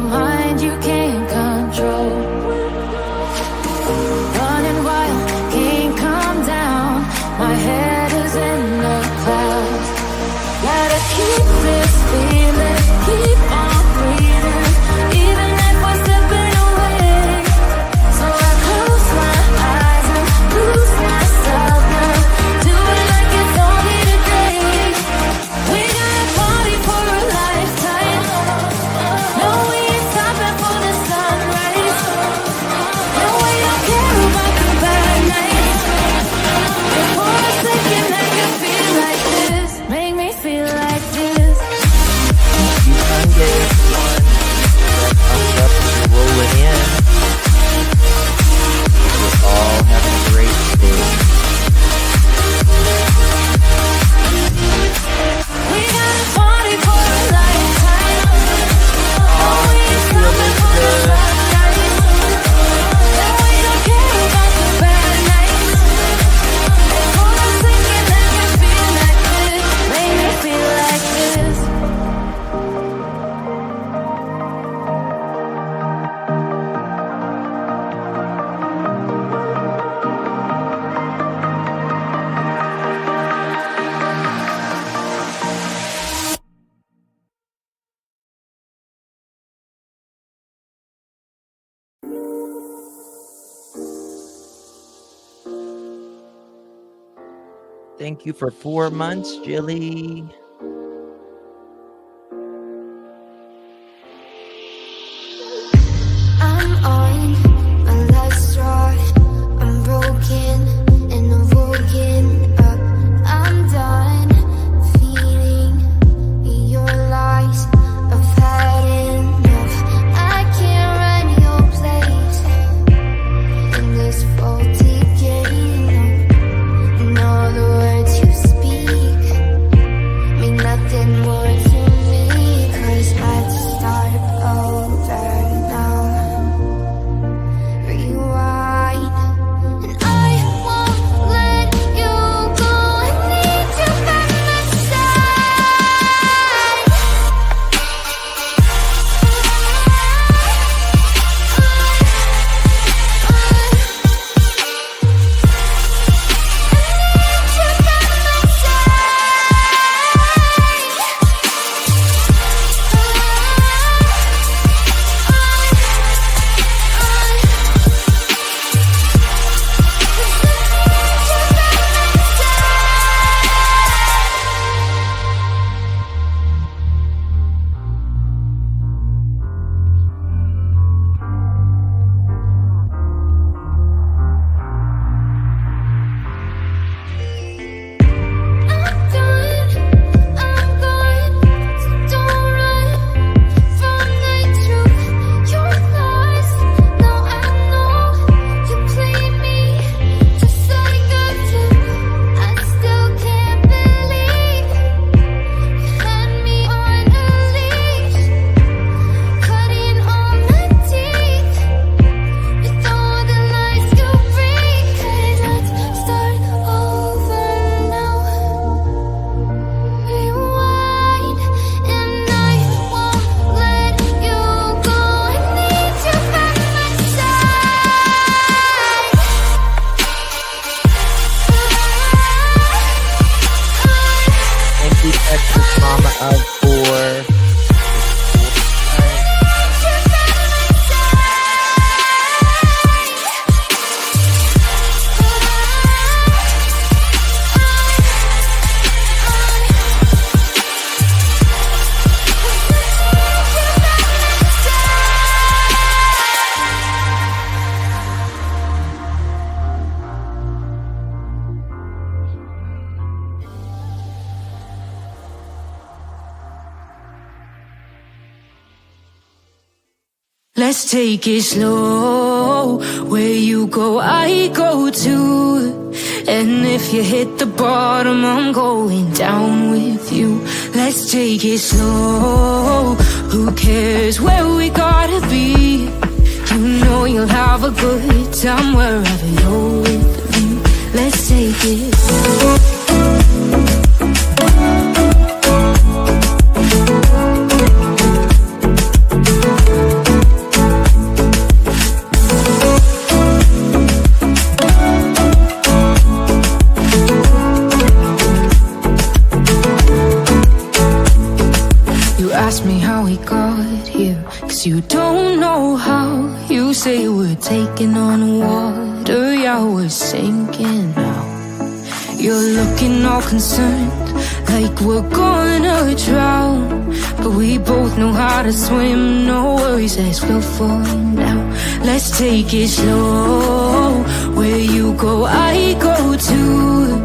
mind you can't control. Running wild, can't calm down. My head is in the clouds. Gotta keep this feeling, keep on breathing, even if we're slipping away. So I close my eyes and lose myself now. Do it like it's only today. We got a party for a lifetime. No, we ain't stopping for the sunrise. No, we don't care about the bad nights. Just for a second I can feel like this. Make me feel like this. You can get one that comes up as you're rolling in. We're all having a great day. We got a party for a lifetime. No, we ain't stopping for the sunrise. No, we don't care about the bad nights. Just for a second I can feel like this. Make me feel like this. Thank you for 4 months, Jilly. I'm on my last straw. I'm broken and I'm woken up. I'm done feeding your lies. I've had enough. I can't run your place in this faulty game. And all the words you speak mean nothing more to me. 'Cause I'd start over now. Rewind, and I won't let you go. I need you by my side. Mama of 4. Let's take it slow. Where you go, I go too. And if you hit the bottom, I'm going down with you. Let's take it slow. Who cares where we gotta be? You know you'll have a good time wherever you're with me. Let's take it slow. ask me how we got here, 'cause you don't know how. You say we're taking on water, yeah, we're sinking now. You're looking all concerned, like we're gonna drown, but we both know how to swim, no worries as we'll fall now. Let's take it slow, where you go I go too,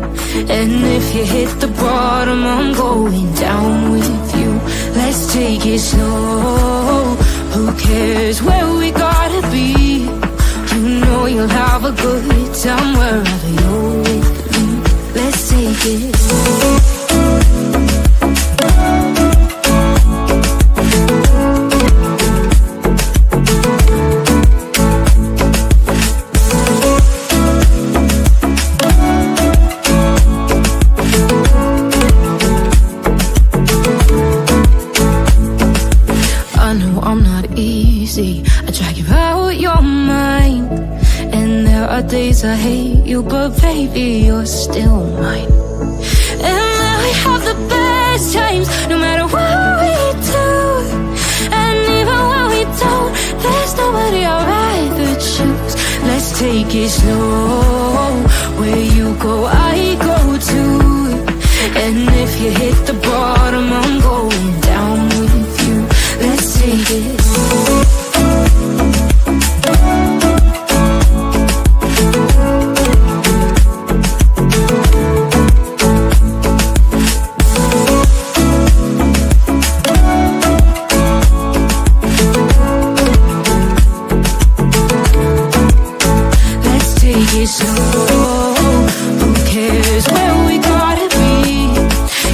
and if you hit the bottom I'm going down with you. Let's take it slow, who cares where we gotta be? You know you'll have a good time wherever you're with me. Let's take it slow. I know I'm not easy, I drag you out your mind, and there are days I hate you, but baby, you're still mine. And we have the best times, no matter what we do, and even when we don't, there's nobody I'd rather choose. Let's take it slow, where you go I go too, and if you hit the bottom I'm going down with you. Let's take it slow. Slow, who cares where we gotta be?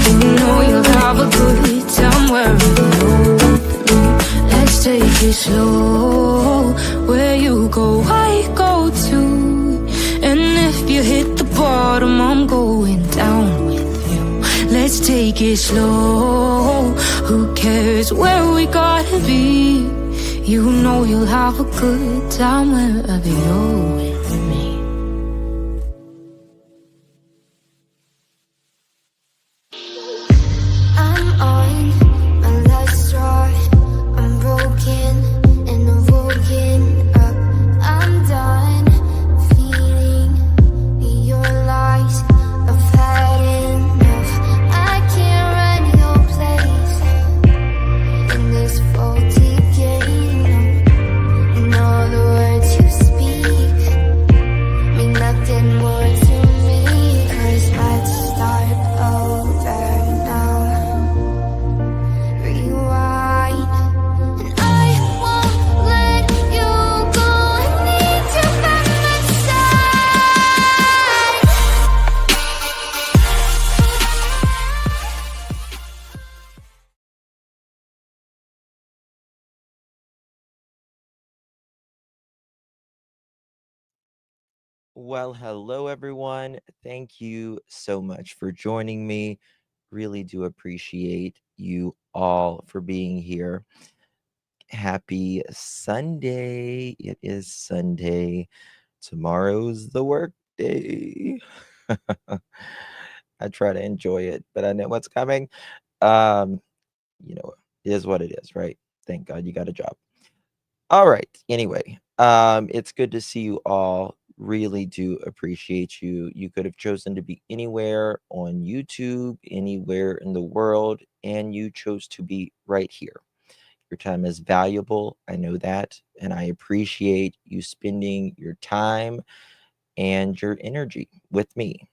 You know you'll have a good time wherever you're with me. Let's take it slow, where you go I go too, and if you hit the bottom I'm going down with you. Let's take it slow, who cares where we gotta be? You know you'll have a good time wherever you're with me. Well, hello everyone. Thank you so much for joining me. Really do appreciate you all for being here. Happy Sunday. It is Sunday. Tomorrow's the work day. I try to enjoy it, but I know what's coming. Um, it is what it is, right? Thank God you got a job. All right. Anyway, it's good to see you all. Really do appreciate you. You could have chosen to be anywhere on YouTube, anywhere in the world, and you chose to be right here. Your time is valuable. I know that, and I appreciate you spending your time and your energy with me.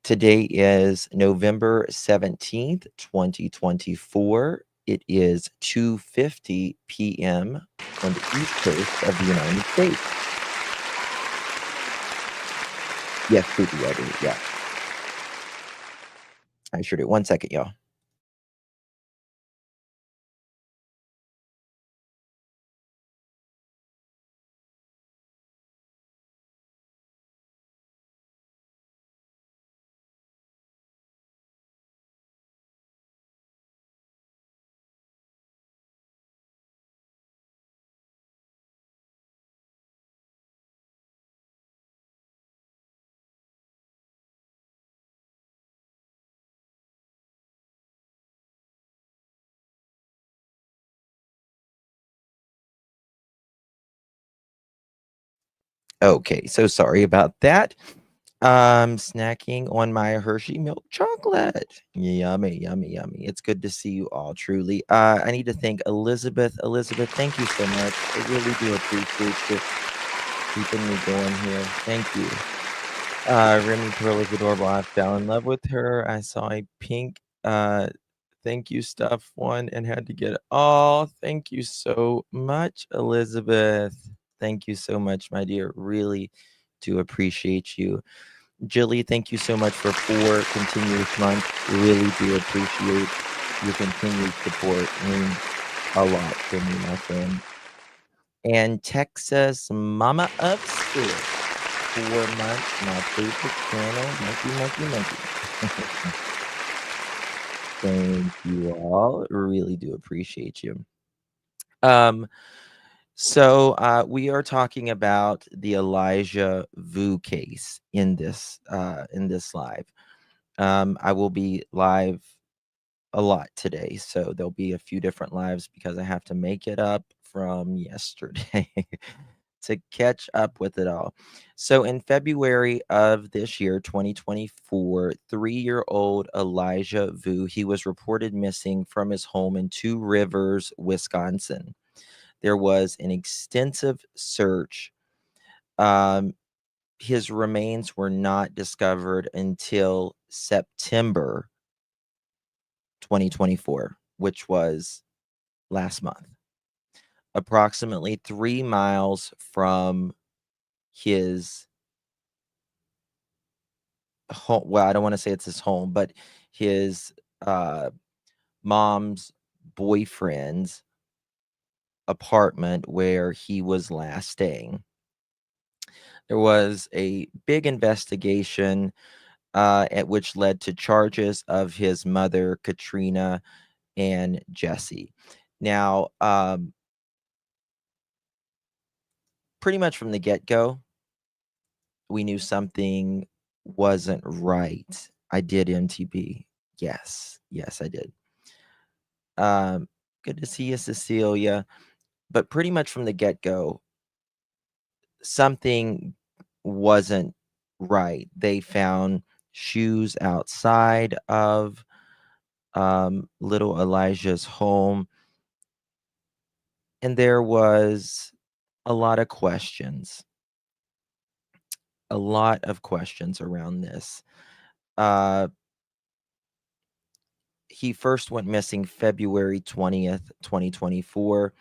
Today is November 17th, 2024. It is 2:50 p.m. on the East Coast of the United States. Yes, creepy weather. Yeah. I sure do. 1 second, y'all. Okay, so sorry about that. Snacking on my Hershey milk chocolate. Yummy, yummy, yummy. It's good to see you all, truly. I need to thank Elizabeth. Elizabeth, thank you so much. I really do appreciate you keeping me going here. Thank you. Remy Pearl is adorable. I fell in love with her. I saw a pink thank you stuff one and had to get it. Oh, thank you so much, Elizabeth. Thank you so much, my dear. Really do appreciate you. Jilly, thank you so much for 4 continuous months. Really do appreciate your continued support. It means a lot to me, my friend. And Texas Mama Upstairs, 4 months, my favorite channel, monkey. Thank you all. Really do appreciate you. So we are talking about the Elijah Vu case in this live. I will be live a lot today, so there'll be a few different lives because I have to make it up from yesterday to catch up with it all. So in February of this year, 2024, 3-year-old Elijah Vu, he was reported missing from his home in Two Rivers, Wisconsin. There was an extensive search. His remains were not discovered until September 2024, which was last month. Approximately 3 miles from his home. Well, I don't want to say it's his home, but his mom's boyfriend's apartment where he was last staying. There was a big investigation at which led to charges of his mother, Katrina, and Jesse. Now, pretty much from the get-go, we knew something wasn't right. I did MTB. Yes, I did. Good to see you, Cecilia. But pretty much from the get-go, something wasn't right. They found shoes outside of little Elijah's home, and there was a lot of questions. A lot of questions around this. He first went missing February 20th, 2024.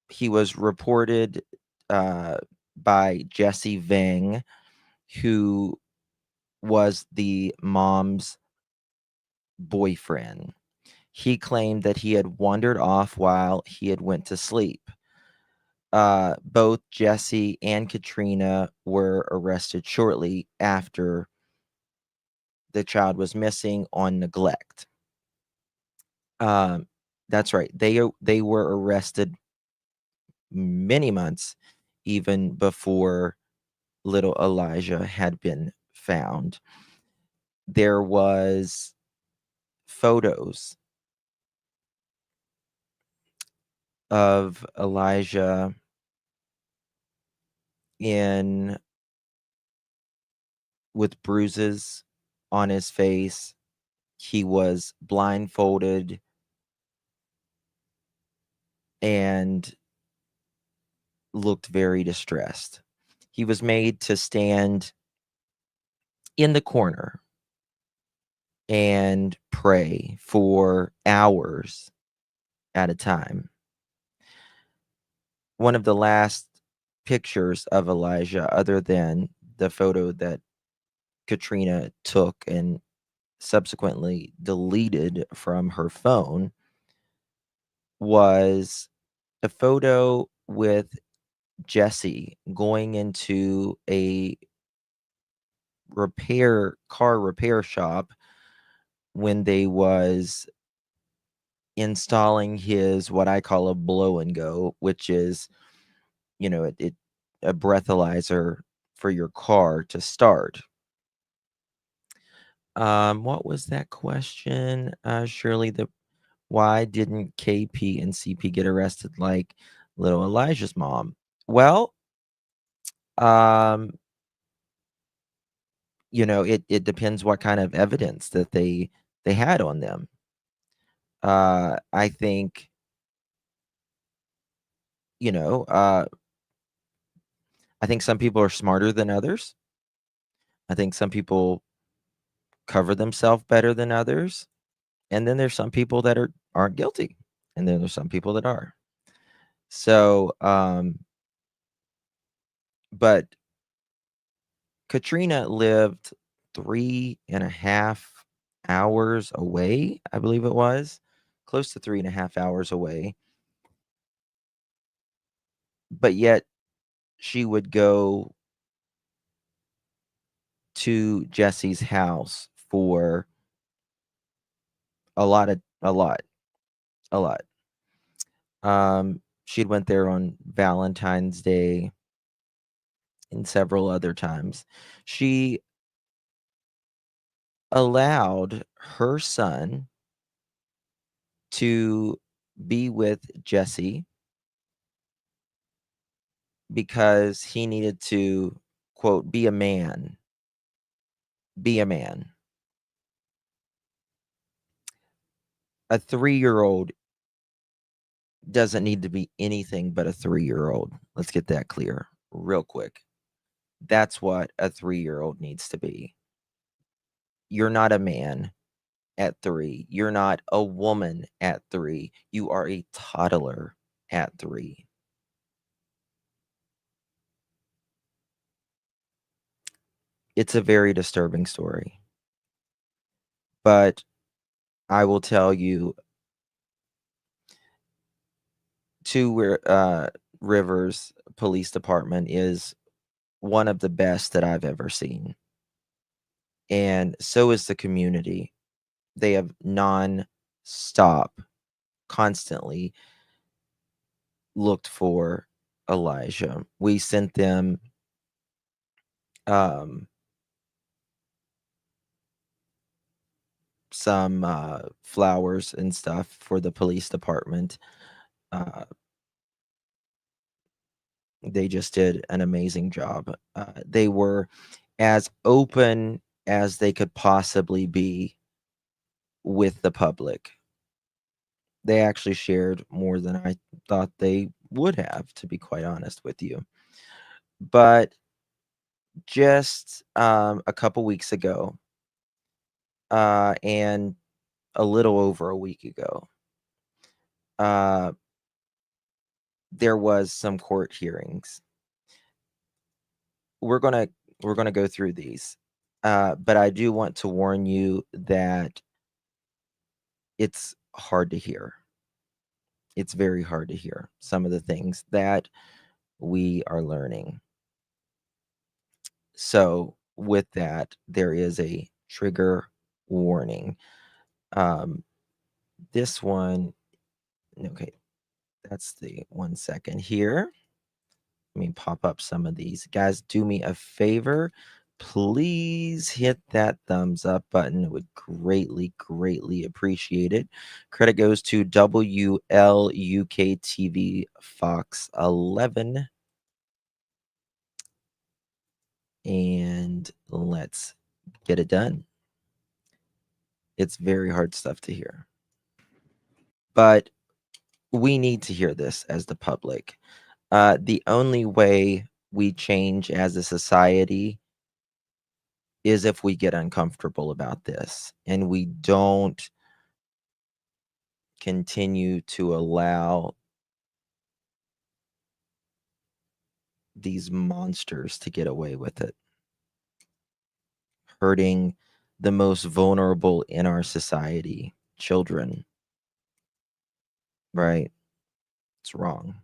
He was reported by Jesse Vang, who was the mom's boyfriend. He claimed that he had wandered off while he had went to sleep. Both Jesse and Katrina were arrested shortly after the child was missing on neglect. That's right. They were arrested many months even before little Elijah had been found. There was photos of Elijah in with bruises on his face. He was blindfolded and looked very distressed. He was made to stand in the corner and pray for hours at a time. One of the last pictures of Elijah, other than the photo that Katrina took and subsequently deleted from her phone, was a photo with Jesse going into a car repair shop when they was installing his what I call a blow and go, which is, a breathalyzer for your car to start. What was that question? Surely why didn't KP and CP get arrested like little Elijah's mom? Well, um, it depends what kind of evidence that they had on them. I think, you know, uh, I think some people are smarter than others. I think some people cover themselves better than others, and then there's some people that aren't guilty, and then there's some people that are. So, but Katrina lived 3.5 hours away, I believe it was, close to 3.5 hours away. But yet she would go to Jesse's house for a lot of a lot. She'd went there on Valentine's Day and several other times. She allowed her son to be with Jesse because he needed to, quote, be a man. Be a man. A 3-year-old doesn't need to be anything but a 3-year-old. Let's get that clear real quick. That's what a 3-year-old needs to be. You're not a man at 3. You're not a woman at 3. You are a toddler at 3. It's a very disturbing story. But I will tell you, Two Rivers Police Department is one of the best that I've ever seen. And so is the community. They have non-stop, constantly looked for Elijah. We sent them um, some flowers and stuff for the police department. They just did an amazing job. They were as open as they could possibly be with the public. They actually shared more than I thought they would have, to be quite honest with you. But just a couple weeks ago, and a little over a week ago, uh, there was some court hearings. We're gonna we're gonna go through these, but I do want to warn you that it's hard to hear. It's very hard to hear some of the things that we are learning. So, with that, there is a trigger warning. Um, this one, okay, that's the 1 second here. Let me pop up some of these. Guys, do me a favor. Please hit that thumbs up button. It would greatly appreciate it. Credit goes to WLUK Fox 11. And let's get it done. It's very hard stuff to hear. But we need to hear this as the public. The only way we change as a society is if we get uncomfortable about this and we don't continue to allow these monsters to get away with it, hurting the most vulnerable in our society, children. Right? It's wrong.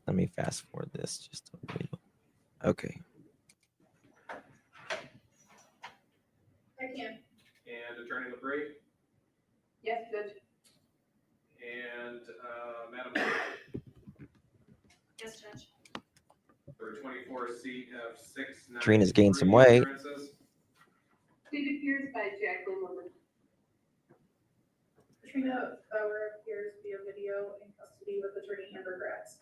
Let me fast forward this just a little. Okay. can. And Attorney LaBrie? Yes, Judge. And Madam Clerk? Yes, Judge. For 24 CF693. Trina's gained some weight. Appearances. Please appears by Jacqueline Woodward. Katrina Bauer appears via video in custody with Attorney Amber Gratz.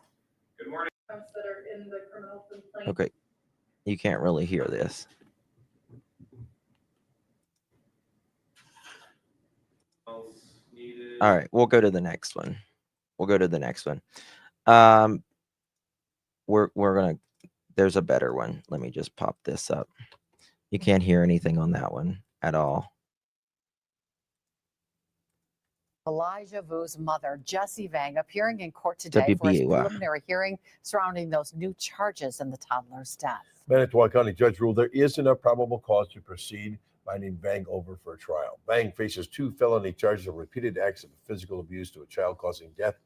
Good morning. That are in the criminal complaint. Okay. You can't really hear this. Else needed. All right, we'll go to the next one. We're gonna, there's a better one. Let me just pop this up. You can't hear anything on that one at all. Elijah Vu's mother, Jessie Vang, appearing in court today for his WBAY. preliminary hearing surrounding those new charges in the toddler's death. Manitowoc County Judge ruled there is enough probable cause to proceed, finding Vang over for a trial. Vang faces 2 felony charges of repeated acts of physical abuse to a child, causing death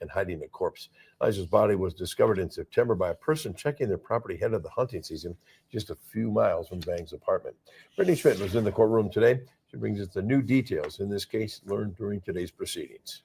and hiding a corpse. Elijah's body was discovered in September by a person checking their property ahead of the hunting season, just a few miles from Vang's apartment. Brittany Schmidt was in the courtroom today. She brings us the new details in this case learned during today's proceedings.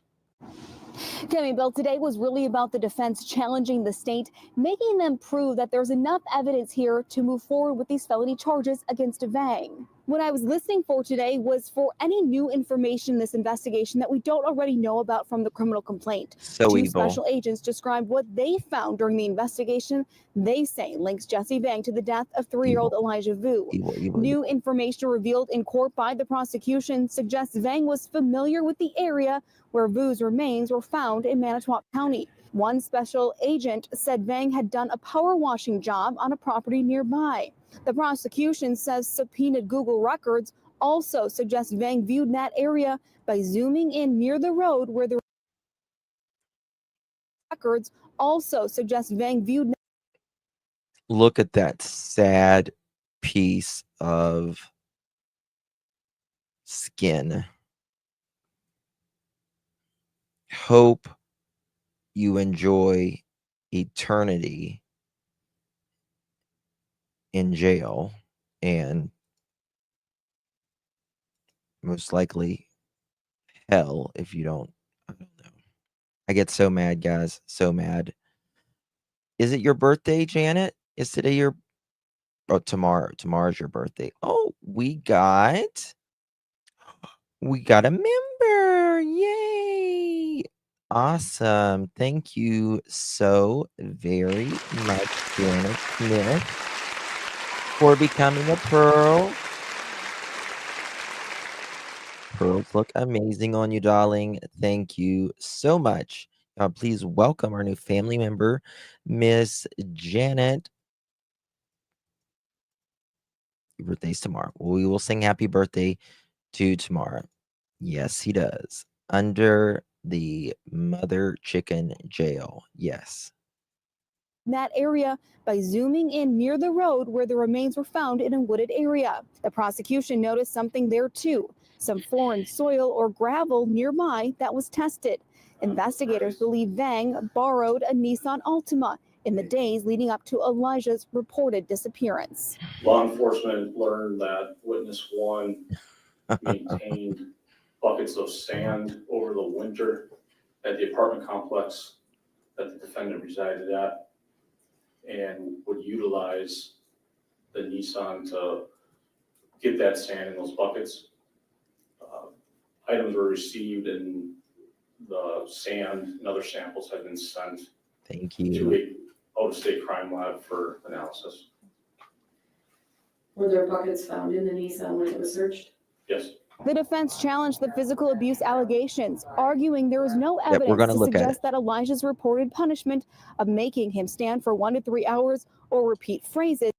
Tammy, Bill, today was really about the defense challenging the state, making them prove that there's enough evidence here to move forward with these felony charges against Vang. What I was listening for today was for any new information in this investigation that we don't already know about from the criminal complaint. So 2 evil. special agents described what they found during the investigation. They say links Jessie Vang to the death of 3-year-old Elijah Vu. Evil. New information revealed in court by the prosecution suggests Vang was familiar with the area where Vu's remains were found in Manitowoc County. One special agent said Vang had done a power washing job on a property nearby. The prosecution says subpoenaed Google records also suggest Vang viewed that area by zooming in near the road where the records also suggest Vang viewed. Look at that sad piece of skin. Hope you enjoy eternity in jail and most likely hell if you don't. I don't know. I get so mad, guys. So mad. Is it your birthday, Janet? Is today your... Oh, tomorrow. Tomorrow's your birthday. Oh, we got a member. Yay. Awesome. Thank you so very much, Janet Smith, for becoming a Pearl. Pearls look amazing on you, darling. Thank you so much. Please welcome our new family member, Miss Janet. Your birthday's tomorrow. We will sing happy birthday to tomorrow. Yes, he does. Under the mother chicken jail. Yes. That area by zooming in near the road where the remains were found in a wooded area. The prosecution noticed something there too, some foreign soil or gravel nearby that was tested. Investigators believe Vang borrowed a Nissan Altima in the days leading up to Elijah's reported disappearance. Law enforcement learned that witness 1 maintained buckets of sand over the winter at the apartment complex that the defendant resided at, and would utilize the Nissan to get that sand in those buckets. Items were received and the sand and other samples have been sent Thank to you. a out-of-state crime lab for analysis. Were there buckets found in the Nissan when it was searched? Yes. The defense challenged the physical abuse allegations, arguing there is no evidence we're gonna to look at suggest it. that Elijah's reported punishment of making him stand for 1 to 3 hours or repeat phrases.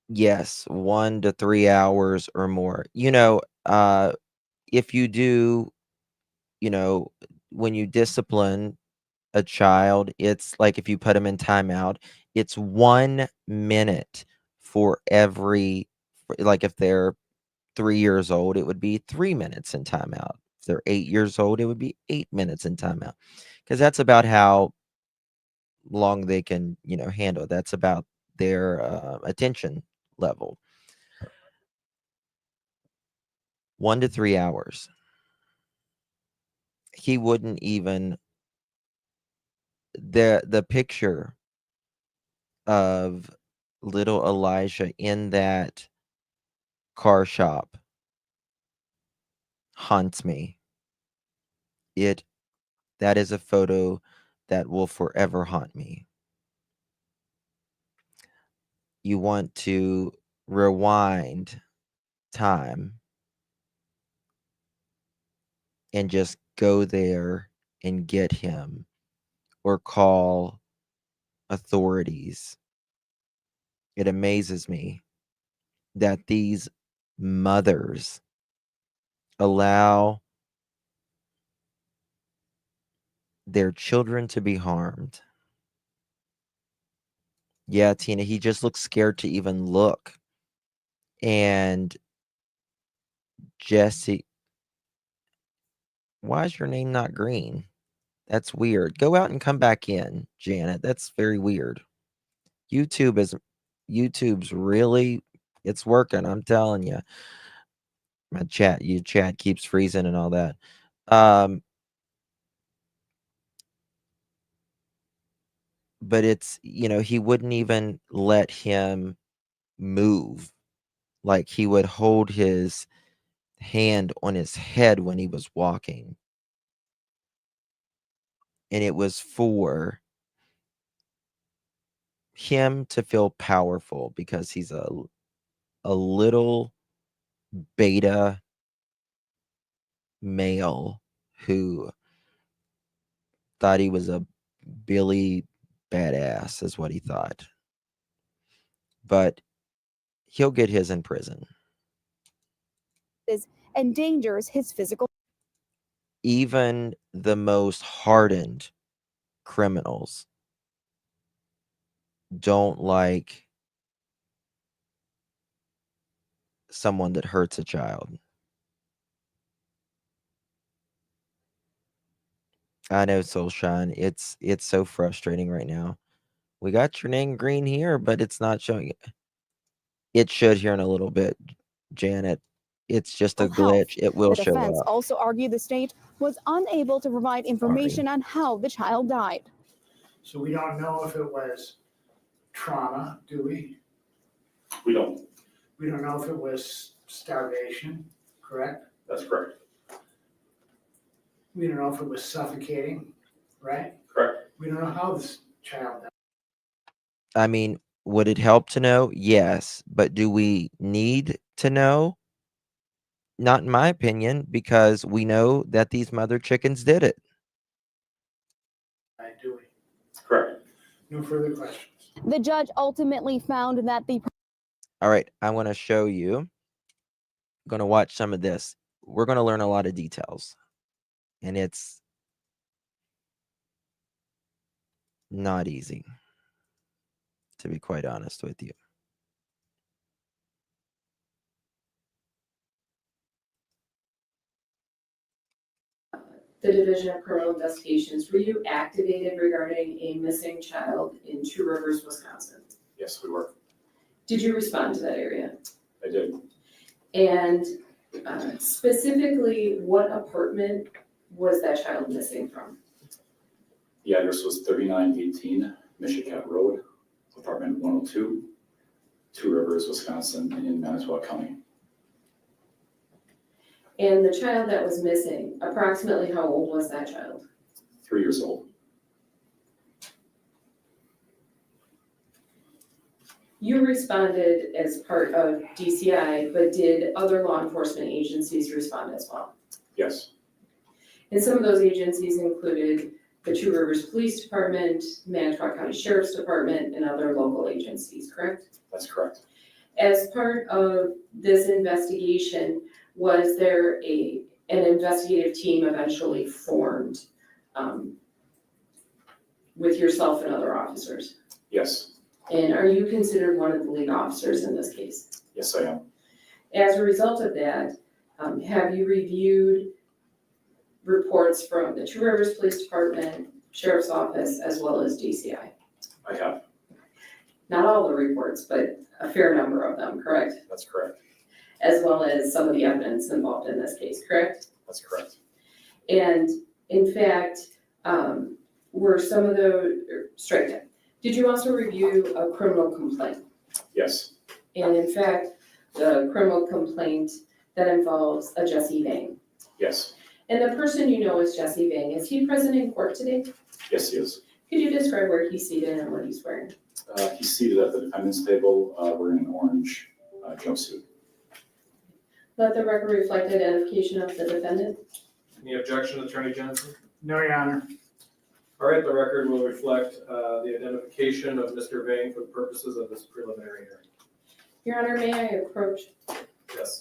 Yes, 1 to 3 hours or more. If you do, when you discipline a child, it's like if you put them in timeout, it's 1 minute for every, like if they're 3 years old, it would be 3 minutes in timeout. If they're 8 years old, it would be 8 minutes in timeout. Because that's about how long they can, handle. That's about their attention level. 1 to 3 hours. He wouldn't even the picture of little Elijah in that car shop haunts me. That is a photo that will forever haunt me. You want to rewind time and just go there and get him or call authorities. It amazes me that these mothers allow their children to be harmed. Yeah, Tina, he just looks scared to even look. And Jesse, why is your name not green? That's weird. Go out and come back in, Janet. That's very weird. YouTube's really, it's working. I'm telling you. My chat keeps freezing and all that. But it's, he wouldn't even let him move. Like he would hold his hand on his head when he was walking. And it was for him to feel powerful because he's a little beta male who thought he was a Billy badass is what he thought. But he'll get his in prison. Endangers his physical. Even the most hardened criminals don't like someone that hurts a child. I know, Soulshine. It's so frustrating right now. We got your name green here, but it's not showing it. It should here in a little bit, Janet. It's just a glitch. It will The show defense up. also argued the state was unable to provide information on how the child died. So we don't know if it was trauma, do we? We don't. We don't know if it was starvation, correct? That's correct. We don't know if it was suffocating, right? Correct. We don't know how this child died. I mean, would it help to know? Yes. But do we need to know? Not in my opinion, because we know that these mother chickens did it. Do we? Correct. No further questions. The judge ultimately found that the. All right, I'm going to show you. I'm going to watch some of this. We're going to learn a lot of details. And it's not easy, to be quite honest with you. The Division of Criminal Investigations, were you activated regarding a missing child in Two Rivers, Wisconsin? Yes, we were. Did you respond to that area? I did. And specifically, what apartment was that child missing from? The address was 3918 Chitchat Road, apartment 102, Two Rivers, Wisconsin, in Manitowoc County. And the child that was missing, approximately how old was that child? 3 years old. You responded as part of DCI, but did other law enforcement agencies respond as well? Yes. And some of those agencies included the Two Rivers Police Department, Manitowoc County Sheriff's Department, and other local agencies, correct? That's correct. As part of this investigation, was there an investigative team eventually formed with yourself and other officers? Yes. And are you considered one of the lead officers in this case? Yes, I am. As a result of that, have you reviewed reports from the Two Rivers Police Department, Sheriff's Office, as well as DCI? I have. Not all the reports, but a fair number of them, correct? That's correct. as well as some of the evidence involved in this case, correct? That's correct. And in fact, were some of the, strike that. Did you also review a criminal complaint? Yes, And in fact, the criminal complaint that involves a Jesse Vang. yes, And the person you know as Jesse Vang, is he present in court today? yes, he is. Could you describe where he's seated and what he's wearing? He's seated at the defendant's table, wearing an orange jumpsuit. Let the record reflect identification of the defendant. Any objection, Attorney Johnson? No, Your Honor. All right, the record will reflect the identification of Mr. Vang for the purposes of this preliminary hearing. Your Honor, may I approach? Yes.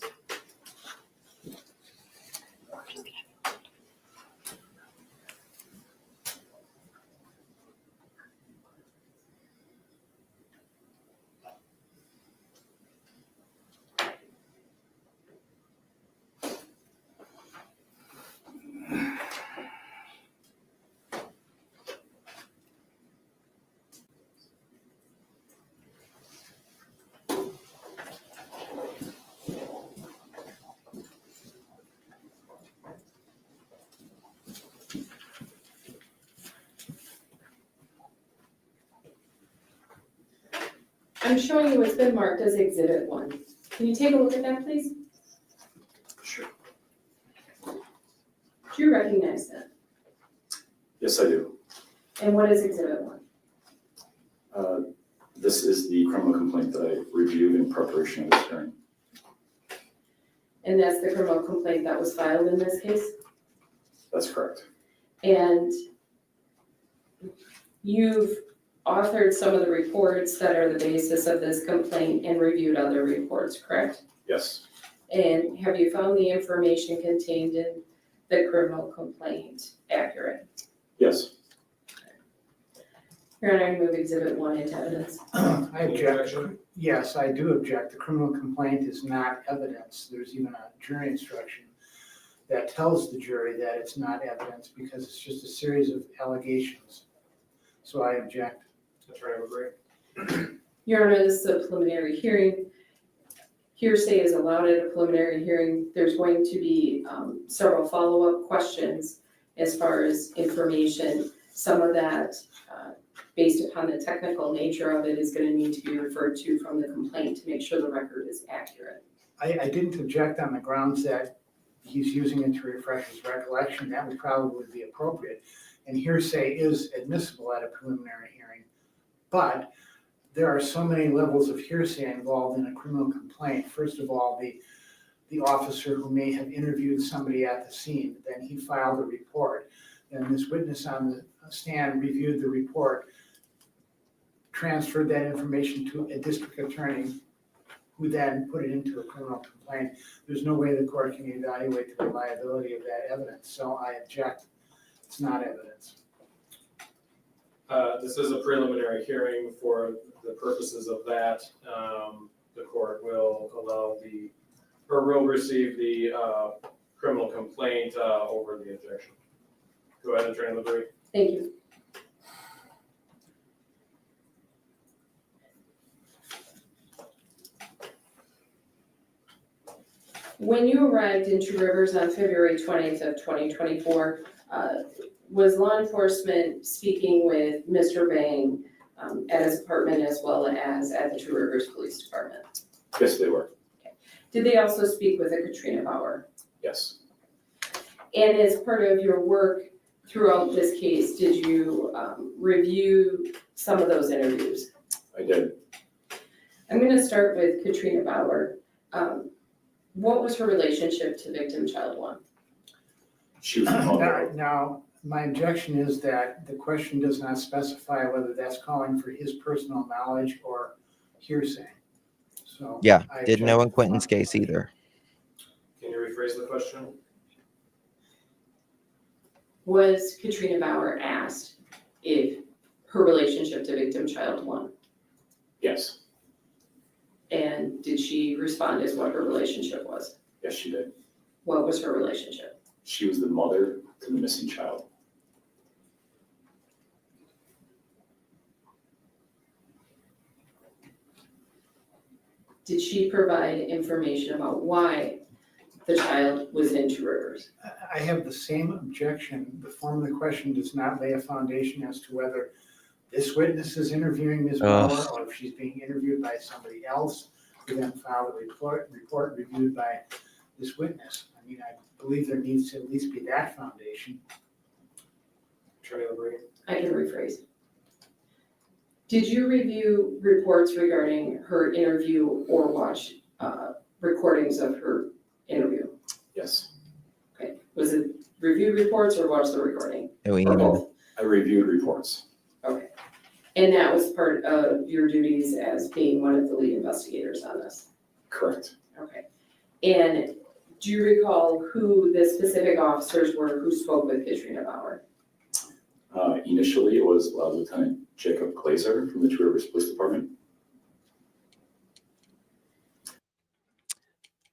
I'm showing you what's been marked as Exhibit 1. Can you take a look at that, please? Sure. Do you recognize that? Yes, I do. And what is Exhibit 1? This is the criminal complaint that I reviewed in preparation of this hearing. And that's the criminal complaint that was filed in this case? That's correct. And you've authored some of the reports that are the basis of this complaint and reviewed other reports, correct? Yes, And have you found the information contained in the criminal complaint accurate? yes, Your Honor, I move Exhibit 1 into evidence. I Any object. objection? Yes, I do object. The criminal complaint is not evidence. There's even a jury instruction that tells the jury that it's not evidence because it's just a series of allegations. So I object. Attorney McGree? Your Honor, this is a preliminary hearing. Hearsay is allowed at a preliminary hearing. There's going to be several follow-up questions as far as information. Some of that, based upon the technical nature of it, is going to need to be referred to from the complaint to make sure the record is accurate. I didn't object on the grounds that he's using it to refresh his recollection. That would probably be appropriate. And hearsay is admissible at a preliminary hearing. But there are so many levels of hearsay involved in a criminal complaint. First of all, the officer who may have interviewed somebody at the scene, then he filed a report. Then this witness on the stand reviewed the report, transferred that information to a district attorney, who then put it into a criminal complaint. There's no way the court can evaluate the reliability of that evidence. So I object. It's not evidence. This is a preliminary hearing. For the purposes of that, the court will will receive the criminal complaint over the objection. Go ahead, Attorney McGree. Thank you. When you arrived in Two Rivers on February 20th of 2024, was law enforcement speaking with Mr. Vang at his apartment as well as at the Two Rivers Police Department? yes, they were. Did they also speak with a Katrina Bauer? Yes, And as part of your work throughout this case, did you review some of those interviews? I did. I'm going to start with Katrina Bauer. What was her relationship to victim child 1? She was the mother. Now, my objection is that the question does not specify whether that's calling for his personal knowledge or hearsay. So Yeah, I didn't know in object. Quentin's case either. Can you rephrase the question? Was Katrina Bauer asked if her relationship to victim child 1? Yes, And did she respond as what her relationship was? yes, she did. What was her relationship? She was the mother to the missing child. did she provide information about why the child was in Two Rivers? I have the same objection. The form of the question does not lay a foundation as to whether this witness is interviewing Ms. Bauer or if she's being interviewed by somebody else who then filed a report reviewed by this witness. I mean, I believe there needs to at least be that foundation. Attorney LaBrie? I can rephrase. Did you review reports regarding her interview or watch recordings of her interview? Yes, Okay. Was it reviewed reports or watch the recording? And we Or need both? I reviewed reports. Okay. And that was part of your duties as being one of the lead investigators on this? Correct. Okay. And do you recall who the specific officers were who spoke with Katrina Bauer? Initially, it was Lieutenant Jacob Glazer from the Two Rivers Police Department.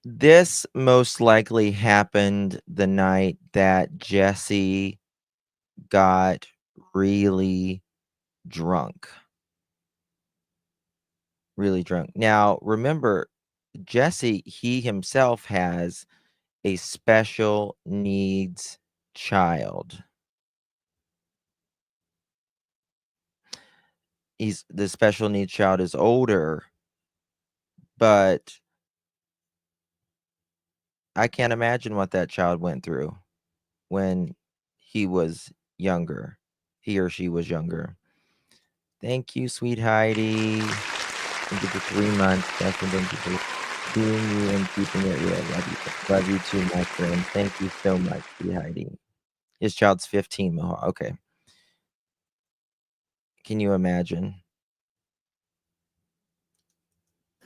This most likely happened the night that Jesse got really drunk. Really drunk. Now, remember, Jesse, he himself has a special needs child. The special needs child is older, but I can't imagine what that child went through when he was younger. He or she was younger. Thank you, sweet Heidi. Thank you for 3 months. Thank you for doing you and keeping it real. Love you too, my friend. Thank you so much, sweet Heidi. His child's 15, Mohawk. Okay. Can you imagine?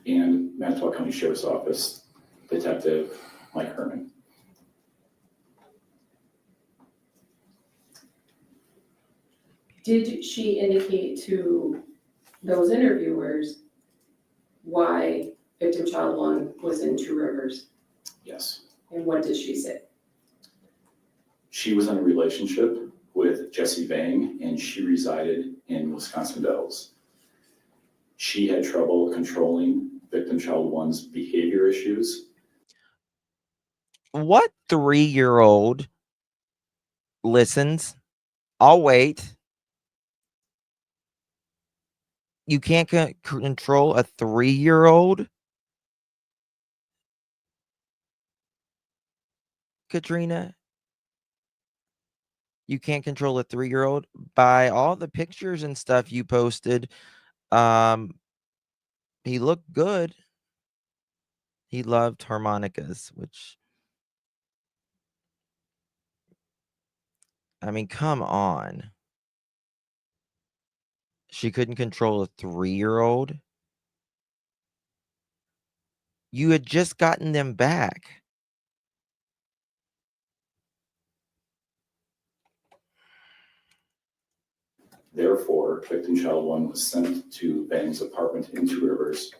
And Manitowoc County Sheriff's Office Detective Mike Herman. Did she indicate to those interviewers why victim child 1 was in Two Rivers? Yes. And what did she say? She was in a relationship with Jesse Vang, and she resided in Wisconsin Dells. She had trouble controlling victim child 1's behavior issues. What 3-year-old listens? I'll wait. You can't control a 3-year-old? Katrina? You can't control a 3-year-old? By all the pictures and stuff you posted, he looked good. He loved harmonicas, which, I mean, come on. She couldn't control a 3-year-old? You had just gotten them back. Therefore, victim child 1 was sent to Vang's apartment in Two Rivers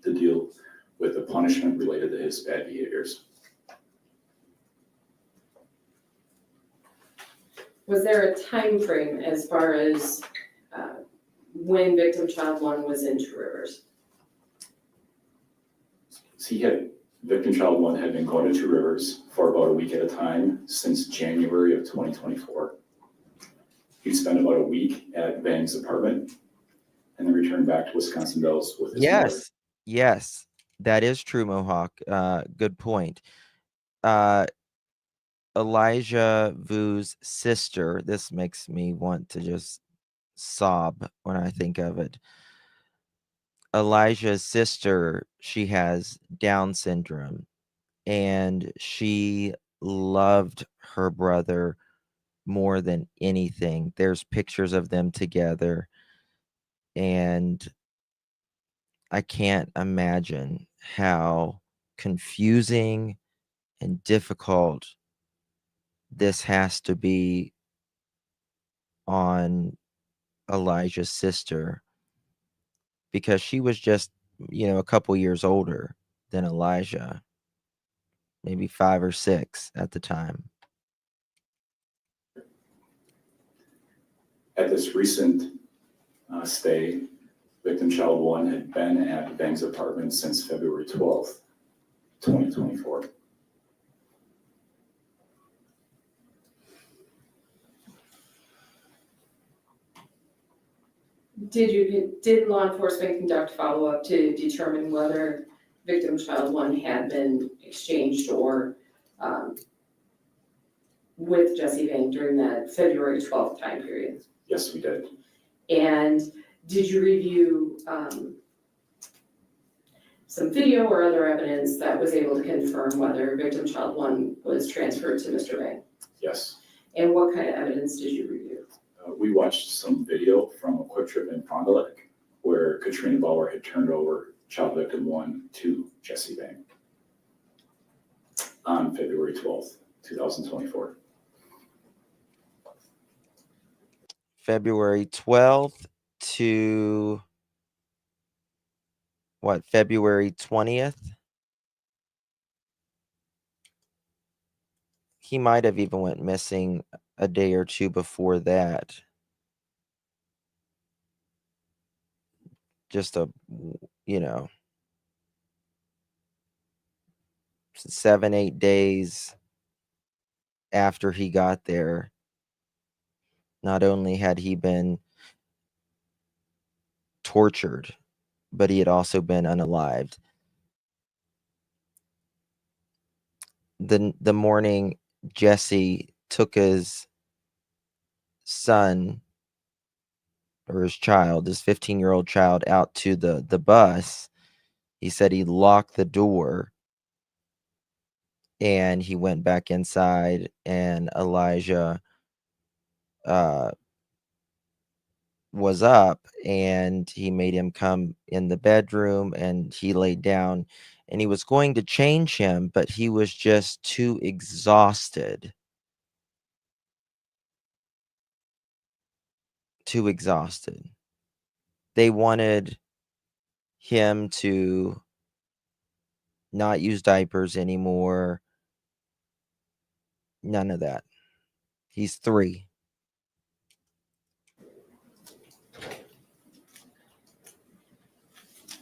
to deal with the punishment related to his bad behaviors. Was there a time frame as far as when victim child 1 was in Two Rivers? Victim child 1 had been going to Two Rivers for about a week at a time since January of 2024. He'd spend about a week at Vang's apartment and then return back to Wisconsin Dells with his mother. Yes, that is true, Mohawk. Good point. Elijah Vu's sister, this makes me want to just sob when I think of it. Elijah's sister, she has Down syndrome, and she loved her brother more than anything. There's pictures of them together, and I can't imagine how confusing and difficult this has to be on Elijah's sister, because she was just, a couple years older than Elijah, maybe 5 or 6 at the time. At this recent stay, Victim child one had been at Vang's apartment since February 12th, 2024. Did law enforcement conduct follow-up to determine whether victim child one had been exchanged or with Jesse Vang during that February 12th time period? Yes, we did. And did you review some video or other evidence that was able to confirm whether victim child one was transferred to Mr. Vang? Yes. And what kind of evidence did you review? We watched some video from a Quick Trip in Fond du Lac where Katrina Bauer had turned over child victim one to Jesse Vang on February 12th, 2024. February 12th to what, February 20th? He might have even went missing a day or two before that. Just 7-8 days after he got there. Not only had he been tortured, but he had also been unalived. The morning Jesse took his son or his child, his 15-year-old child, out to the bus, he said he locked the door and he went back inside, and Elijah was up, and he made him come in the bedroom, and he laid down, and he was going to change him, but he was just too exhausted. They wanted him to not use diapers anymore. None of that. He's 3.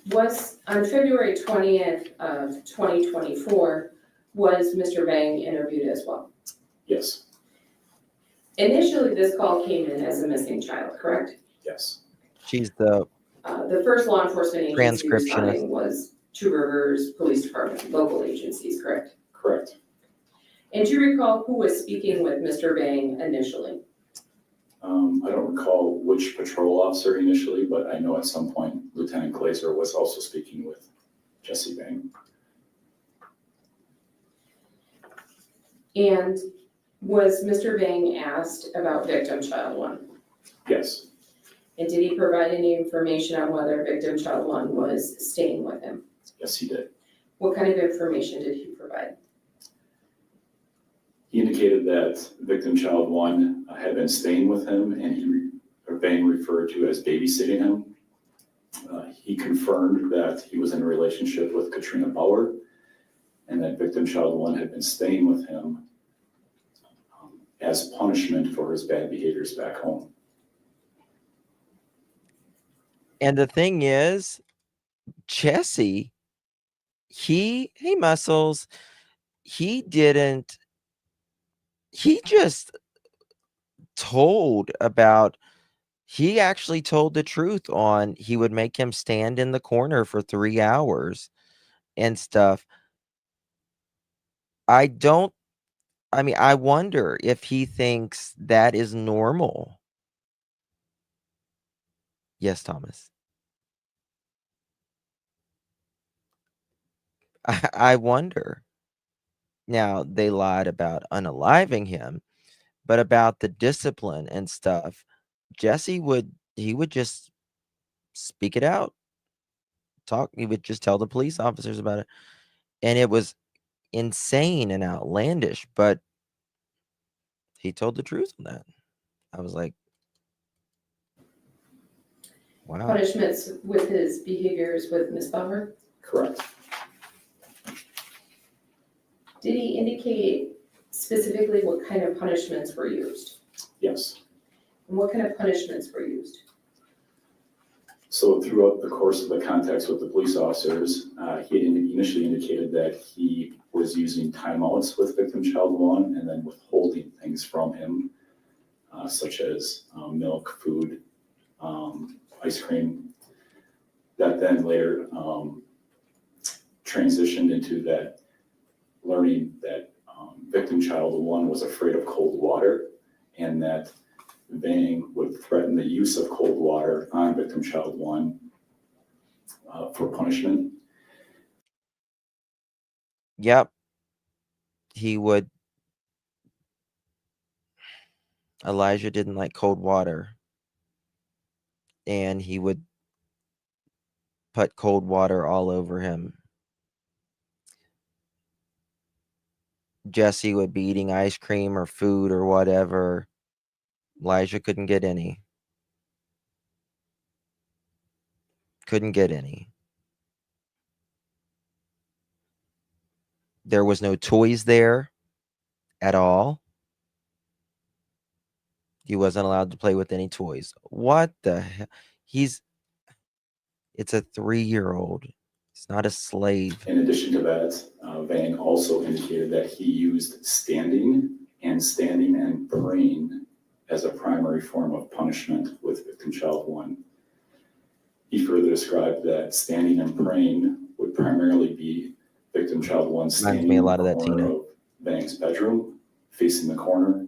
Was on February 20th of 2024, was Mr. Vang interviewed as well? Yes. Initially, this call came in as a missing child, correct? Yes. She's the first law enforcement agency transcriptionist. responding was Two Rivers Police Department, local agencies, correct? Correct. And do you recall who was speaking with Mr. Vang initially? I don't recall which patrol officer initially, but I know at some point Lieutenant Glazer was also speaking with Jesse Vang. And was Mr. Vang asked about victim child one? Yes. And did he provide any information on whether victim child one was staying with him? Yes, he did. What kind of information did he provide? He indicated that victim child one had been staying with him, and Vang referred to as babysitting him. He confirmed that he was in a relationship with Katrina Bauer, and that victim child one had been staying with him as punishment for his bad behaviors back home. And the thing is, Jesse, hey Muscles, he just he actually told the truth on he would make him stand in the corner for 3 hours and stuff. I wonder if he thinks that is normal. Yes, Thomas. I wonder. Now, they lied about unaliving him, but about the discipline and stuff, Jesse would just speak it out. He would just tell the police officers about it. And it was insane and outlandish, but he told the truth on that. I was like, wow. Punishments with his behaviors with Ms. Bauer? Correct. Did he indicate specifically what kind of punishments were used? Yes. And what kind of punishments were used? So throughout the course of the contacts with the police officers, he had initially indicated that he was using timeouts with victim child one and then withholding things from him, such as milk, food, ice cream. That then later transitioned into that learning that victim child one was afraid of cold water and that Vang would threaten the use of cold water on victim child one for punishment. Yep. He would. Elijah didn't like cold water, and he would put cold water all over him. Jesse would be eating ice cream or food or whatever. Elijah couldn't get any. Couldn't get any. There was no toys there at all. He wasn't allowed to play with any toys. What the hell? It's a 3-year-old. He's not a slave. In addition to that, Vang also indicated that he used standing and praying as a primary form of punishment with victim child one. He further described that standing and praying would primarily be victim child one standing me a lot in of the that, corner Tina. of Vang's bedroom, facing the corner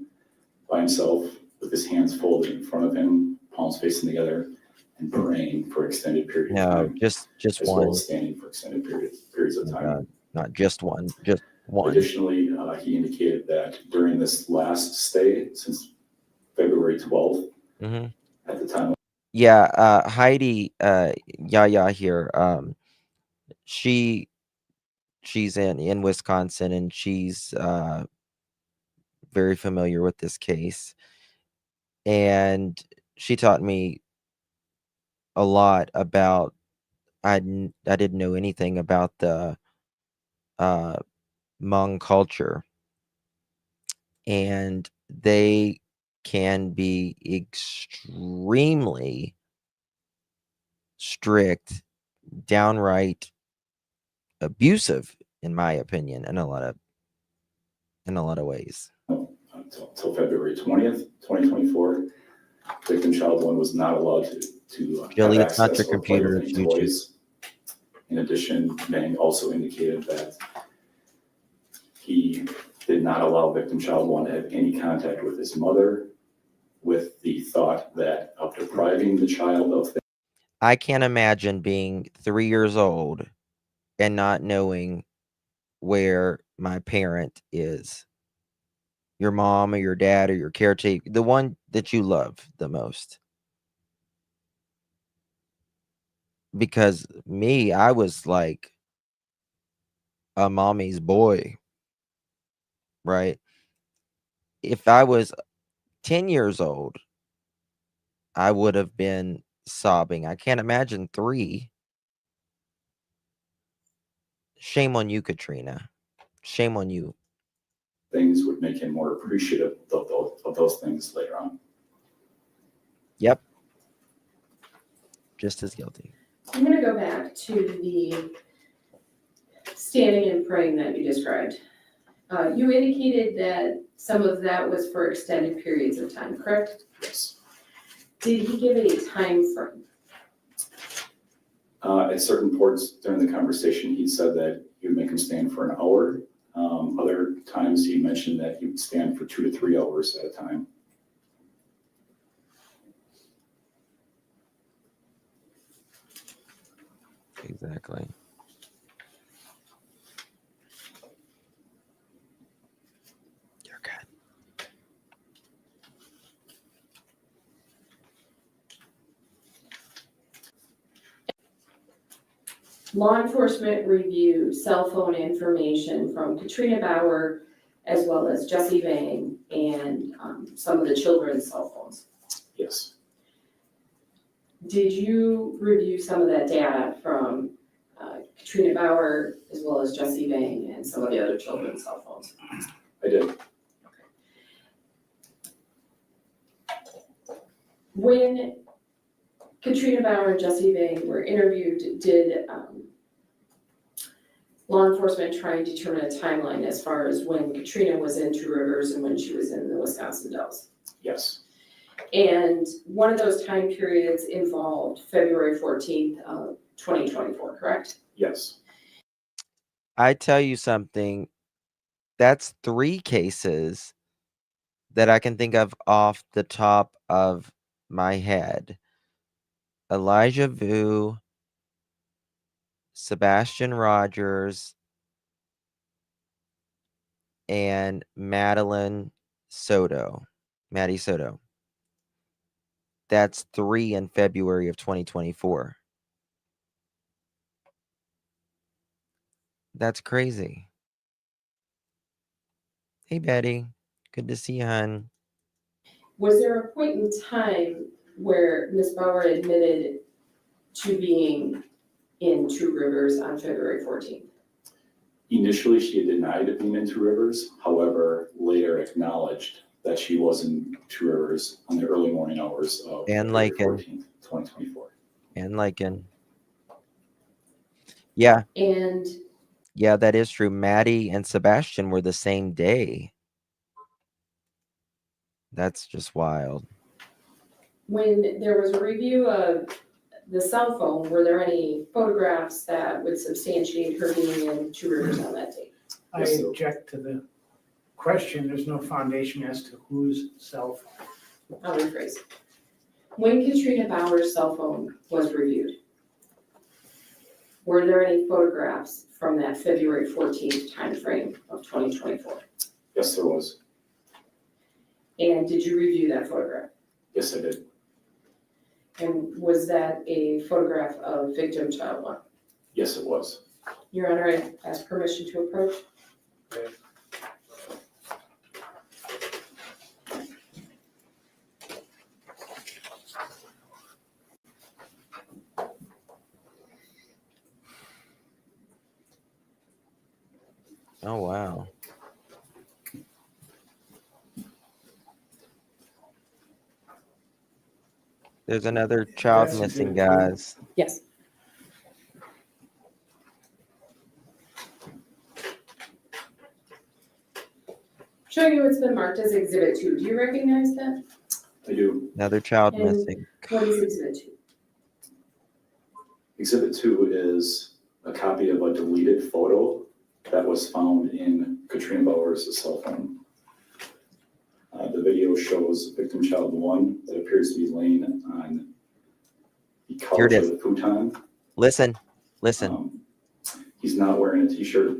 by himself with his hands folded in front of him, palms facing together, and praying for extended periods of No, time, just as one. well as standing for extended periods of time. Not just one. Just one. Additionally, he indicated that during this last stay, since February 12th, Mm-hmm. at the time. Yeah, Heidi, Yaya here. She's in Wisconsin, and she's very familiar with this case, and she taught me a lot about. I didn't know anything about the Hmong culture, and they can be extremely strict, downright abusive, in my opinion, in a lot of ways. Until February 20th, 2024, victim child one was not allowed to Julie, have it's not access your or play computer, with it's any YouTube. toys. In addition, Vang also indicated that he did not allow victim child one to have any contact with his mother, with the thought that of depriving the child of things. I can't imagine being 3 years old and not knowing where my parent is. Your mom or your dad or your caretaker, the one that you love the most. Because me, I was like a mommy's boy, right? If I was 10 years old, I would have been sobbing. I can't imagine 3. Shame on you, Katrina. Shame on you. Things would make him more appreciative of those things later on. Yep. Just as guilty. I'm gonna go back to the standing and praying that you described. You indicated that some of that was for extended periods of time, correct? Yes. Did he give a time frame? At certain points during the conversation, he said that he would make him stand for an hour. Other times he mentioned that he would stand for 2 to 3 hours at a time. Exactly. You're good. Law enforcement reviewed cell phone information from Katrina Bauer as well as Jesse Vang and some of the children's cell phones. Yes. Did you review some of that data from Katrina Bauer as well as Jesse Vang and some of the other children's cell phones? I did. When Katrina Bauer and Jesse Vang were interviewed, did law enforcement try and determine a timeline as far as when Katrina was in Two Rivers and when she was in the Wisconsin Dells? Yes, And one of those time periods involved February 14th of 2024, correct? yes. I tell you something, that's 3 cases that I can think of off the top of my head. Elijah Vu, Sebastian Rogers, and Maddie Soto. That's 3 in February of 2024. That's crazy. Hey, Betty. Good to see you, hon. Was there a point in time where Ms. Bauer admitted to being in Two Rivers on February 14th? Initially, she had denied being in Two Rivers, however, later acknowledged that she was in Two Rivers on the early morning hours of And February Lycan. 14th, 2024. And Lycan. Yeah. And Yeah, that is true. Maddie and Sebastian were the same day. That's just wild. when there was a review of the cell phone, were there any photographs that would substantiate her being in Two Rivers on that date? I Yes, sir. object to the question. There's no foundation as to whose cell phone. I'll rephrase. When Katrina Bauer's cell phone was reviewed, were there any photographs from that February 14th timeframe of 2024? Yes, there was. And did you review that photograph? Yes, I did. And was that a photograph of victim child one? Yes, it was. Your Honor, I ask permission to approach. Oh, wow. There's another child That's missing, exhibit two. guys. Yes. Showing you what's been marked as Exhibit 2. Do you recognize that? I do. Another child And missing. what is Exhibit 2? Exhibit 2 is a copy of a deleted photo that was found in Katrina Bauer's cell phone. The video shows victim child 1 that appears to be laying on the Here it couch is. of the futon. Listen. He's not wearing a t-shirt.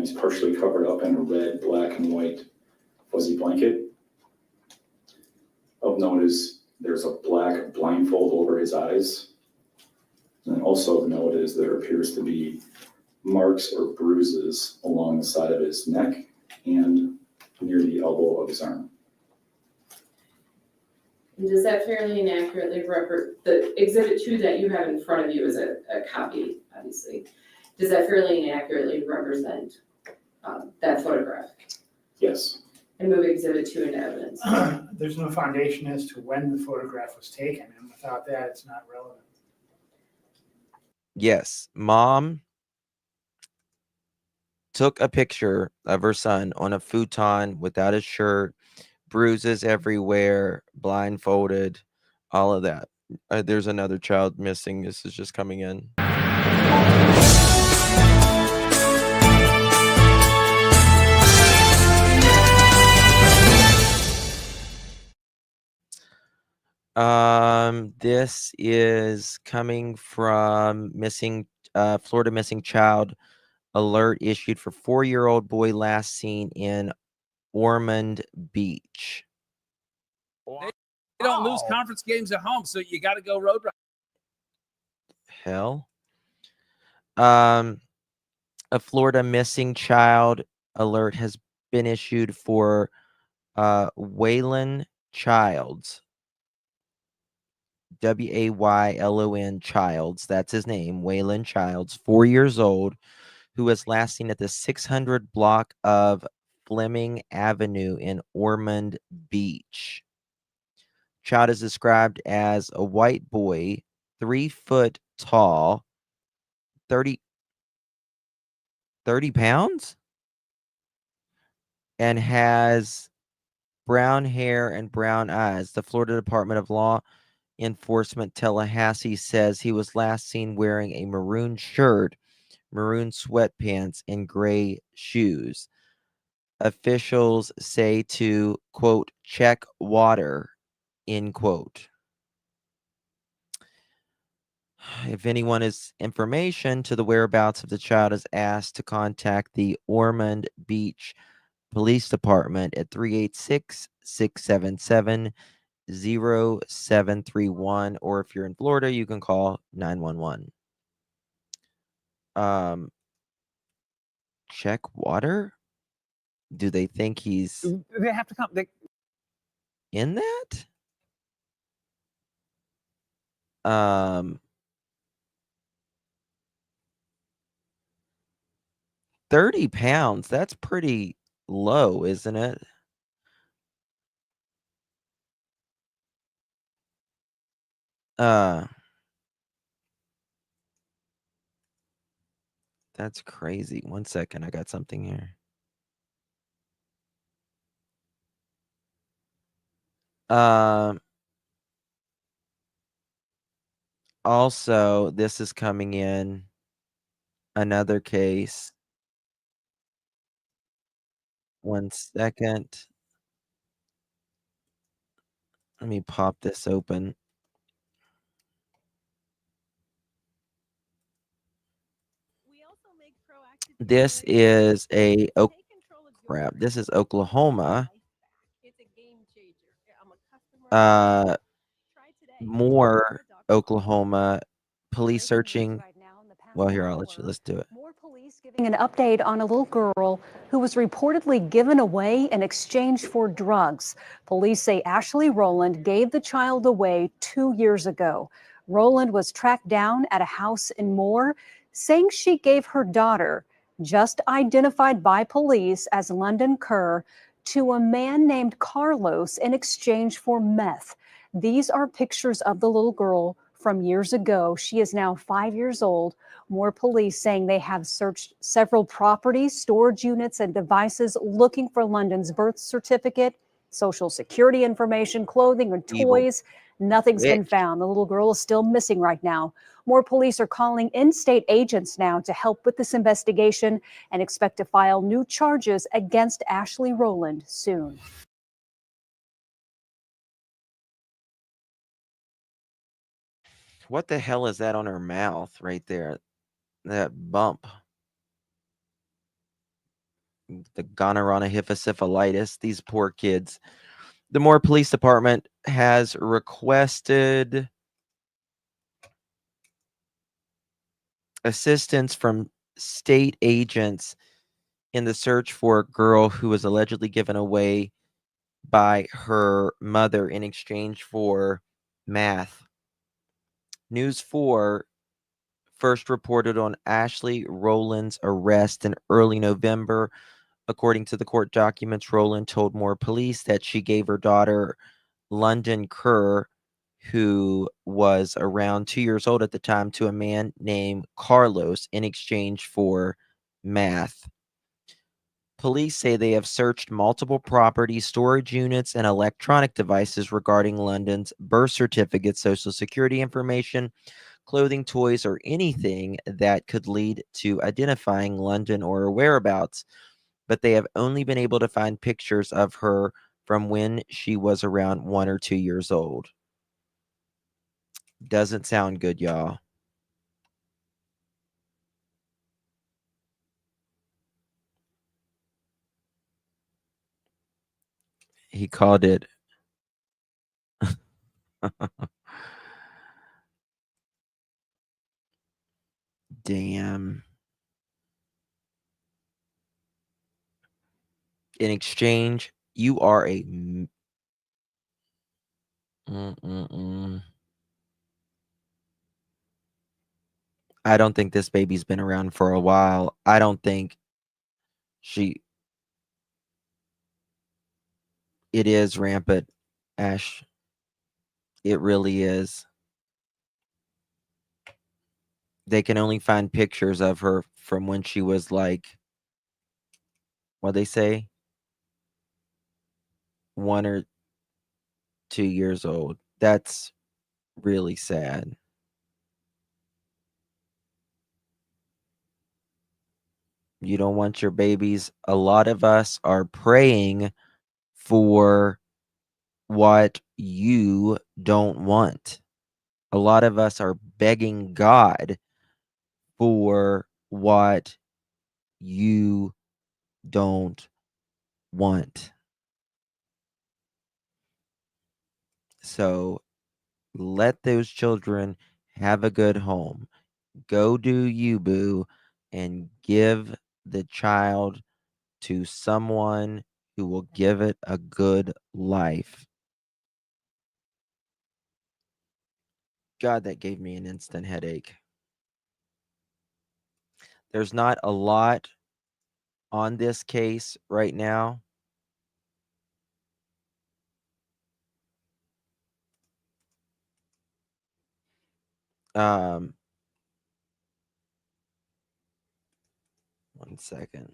He's partially covered up in a red, black, and white fuzzy blanket. Of note is there's a black blindfold over his eyes. And also of note is there appears to be marks or bruises along the side of his neck and near the elbow of his arm. And does that fairly and accurately the Exhibit 2 that you have in front of you is a copy, obviously. Does that fairly and accurately represent that photograph? Yes. And move Exhibit 2 into evidence. There's no foundation as to when the photograph was taken, and without that, it's not relevant. Yes. Mom took a picture of her son on a futon without his shirt, bruises everywhere, blindfolded, all of that. There's another child missing. This is just coming in. This is coming from Florida missing child alert issued for 4-year-old boy last seen in Ormond Beach. They don't lose conference games at home, so you got to go road. Hell. A Florida missing child alert has been issued for Waylon Childs. Waylon Childs, that's his name, Waylon Childs, 4 years old, who was last seen at the 600 block of Fleming Avenue in Ormond Beach. Child is described as a white boy, 3 foot tall, 30 pounds, and has brown hair and brown eyes. The Florida Department of Law Enforcement Tallahassee says he was last seen wearing a maroon shirt, maroon sweatpants, and gray shoes. Officials say to, quote, check water, end quote. If anyone has information to the whereabouts of the child is asked to contact the Ormond Beach Police Department at 386-677-0731, or if you're in Florida, you can call 911. Check water? Do they think he's They have to come. in that? 30 pounds, that's pretty low, isn't it? That's crazy. 1 second, I got something here. Also, this is coming in another case. 1 second. Let me pop this open. This is this is Oklahoma. More Oklahoma police searching. Well, here, let's do it. More police giving an update on a little girl who was reportedly given away in exchange for drugs. Police say Ashley Rowland gave the child away 2 years ago. Rowland was tracked down at a house in Moore, saying she gave her daughter, just identified by police as London Kerr, to a man named Carlos in exchange for meth. These are pictures of the little girl from years ago. She is now 5 years old. More police saying they have searched several properties, storage units, and devices looking for London's birth certificate, social security information, clothing, and toys. Nothing's been found. The little girl is still missing right now. More police are calling in-state agents now to help with this investigation and expect to file new charges against Ashley Rowland soon. What the hell is that on her mouth right there? That bump. The gonorrhea hyphosyphilitis. These poor kids. The Moore Police Department has requested assistance from state agents in the search for a girl who was allegedly given away by her mother in exchange for meth. News 4 first reported on Ashley Rowland's arrest in early November. According to the court documents, Rowland told Moore police that she gave her daughter, London Kerr, who was around 2 years old at the time, to a man named Carlos in exchange for meth. Police say they have searched multiple properties, storage units, and electronic devices regarding London's birth certificate, social security information, clothing, toys, or anything that could lead to identifying London or her whereabouts, but they have only been able to find pictures of her from when she was around 1 or 2 years old. Doesn't sound good, y'all. He called it damn. In exchange, you are a I don't think this baby's been around for a while. I don't think it is rampant, Ash. It really is. They can only find pictures of her from when she was like, what they say, 1 or 2 years old. That's really sad. You don't want your babies. A lot of us are praying for what you don't want. A lot of us are begging God for what you don't want. So let those children have a good home. Go do you, boo, and give the child to someone who will give it a good life. God, that gave me an instant headache. There's not a lot on this case right now. One second.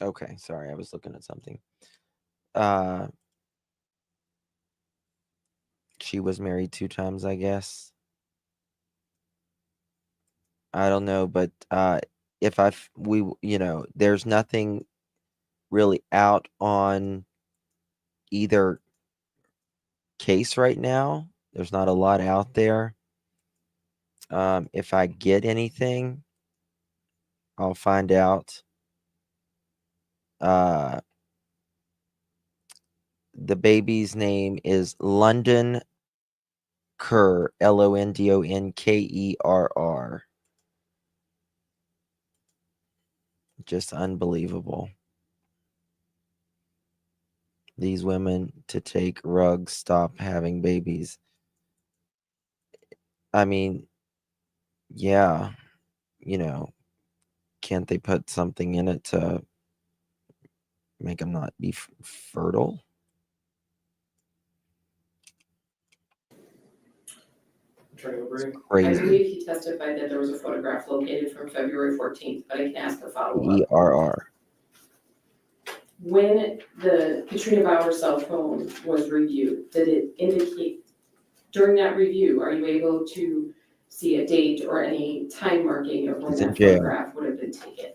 Okay, sorry, I was looking at something. She was married 2 times, I guess. I don't know, but if there's nothing really out on either case right now. There's not a lot out there. If I get anything, I'll find out. The baby's name is London Kerr, Londonkerr. Just unbelievable. These women to take rugs, stop having babies. I mean, yeah, can't they put something in it to make them not be fertile? Attorney LaBrie? I Crazy. believe he testified that there was a photograph located from February 14th, but I can ask a follow-up. ERR. When the Katrina Bauer cell phone was reviewed, did it indicate, during that review, are you able to see a date or any time marking of when He's in that jail. photograph would have been taken?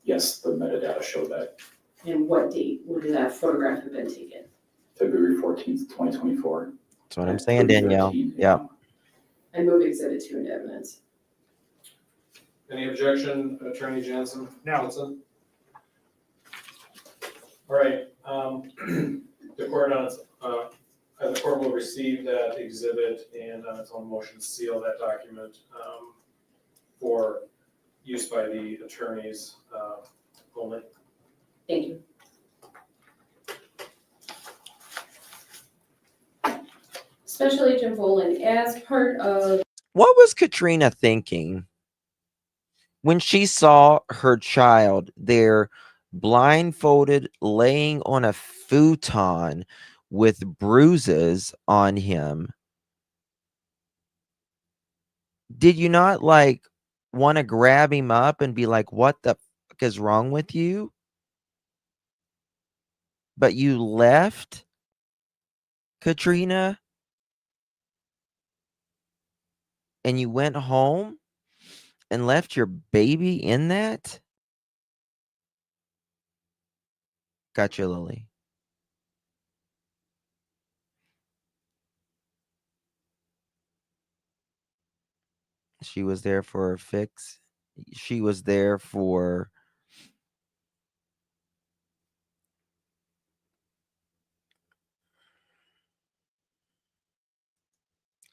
Yes, the metadata show that And what date would that photograph have been taken? February 14th, 2024. That's what I'm saying, Danielle. 3:13 Yeah. a.m. I move exhibit 2 into evidence. Any objection, Attorney Jensen? No. Jensen? All right, the court will receive that exhibit and on its own motion seal that document for use by the attorneys only. Thank you. Special Agent Volan, as part of What was Katrina thinking when she saw her child there blindfolded laying on a futon with bruises on him? Did you not want to grab him up and be like, what the fuck is wrong with you? But you left, Katrina, and you went home and left your baby in that? Gotcha, Lily. She was there for a fix. She was there for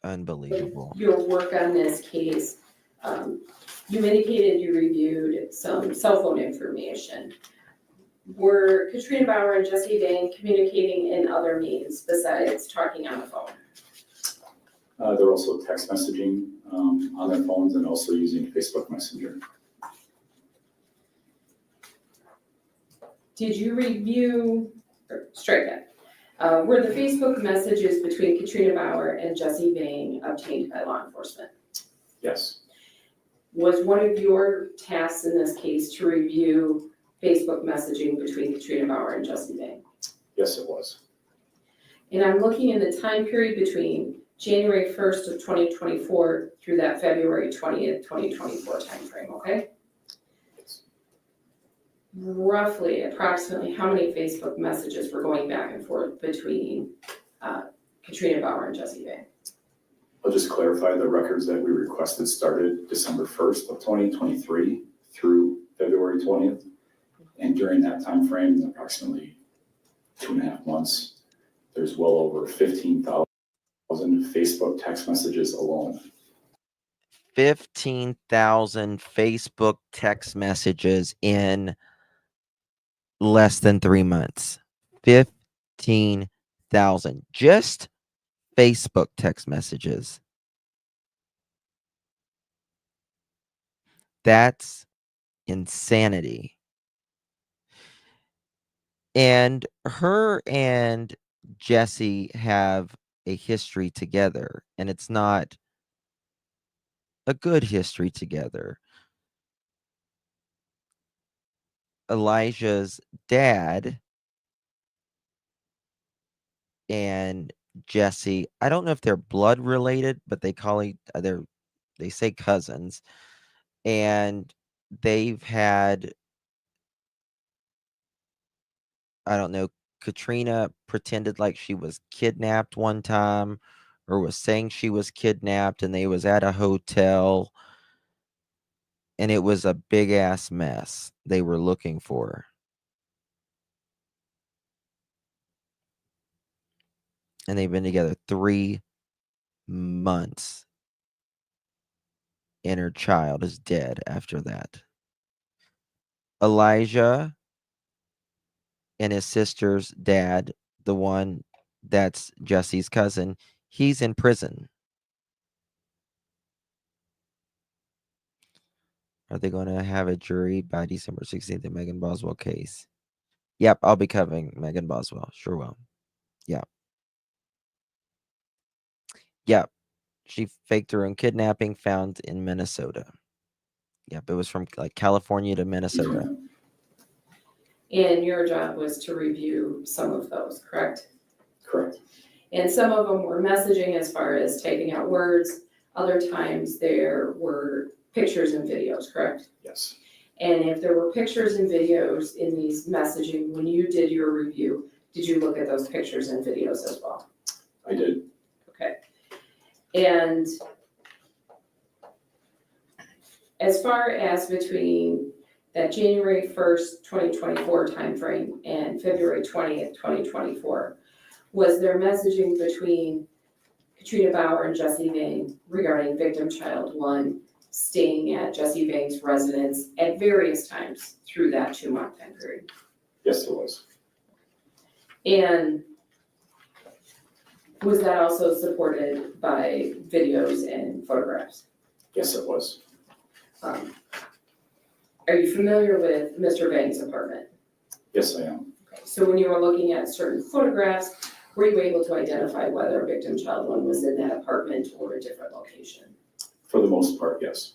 unbelievable. your work on this case, you indicated you reviewed some cell phone information. Were Katrina Bauer and Jesse Vang communicating in other means besides talking on the phone? They're also text messaging on their phones and also using Facebook Messenger. Did you review, or strike that, were the Facebook messages between Katrina Bauer and Jesse Vang obtained by law enforcement? Yes. Was one of your tasks in this case to review Facebook messaging between Katrina Bauer and Jesse Vang? Yes, it was. And I'm looking in the time period between January 1st of 2024 through that February 20th, 2024 timeframe, okay? Roughly, approximately, how many Facebook messages were going back and forth between Katrina Bauer and Jesse Vang? I'll just clarify the records that we requested started December 1st of 2023 through February 20th. And during that time frame, approximately 2.5 months, there's well over 15,000 Facebook text messages alone. 15,000 Facebook text messages in less than 3 months. 15,000. Just Facebook text messages. That's insanity. And her and Jesse have a history together, and it's not a good history together. Elijah's dad and Jesse, I don't know if they're blood related, but they they say cousins, and they've had, I don't know, Katrina pretended like she was kidnapped one time, or was saying she was kidnapped, and they was at a hotel, and it was a big ass mess. They were looking for her. And they've been together 3 months. And her child is dead after that. Elijah and his sister's dad, the one that's Jesse's cousin, he's in prison. Are they going to have a jury by December 16th in Megan Boswell case? Yep, I'll be covering Megan Boswell. Sure will. Yep. Yep. She faked her own kidnapping, found in Minnesota. Yep, it was from like California to Minnesota. And your job was to review some of those, correct? Correct. And some of them were messaging as far as typing out words. Other times there were pictures and videos, correct? Yes. And if there were pictures and videos in these messaging, when you did your review, did you look at those pictures and videos as well? I did. Okay. And as far as between that January 1st, 2024 timeframe and February 20th, 2024, was there messaging between Katrina Bauer and Jesse Vang regarding victim child 1 staying at Jesse Vang's residence at various times through that 2-month time period? Yes, there was. And was that also supported by videos and photographs? Yes, it was. Are you familiar with Mr. Vang's apartment? Yes, I am. Okay. So when you were looking at certain photographs, were you able to identify whether victim child 1 was in that apartment or a different location? For the most part, yes.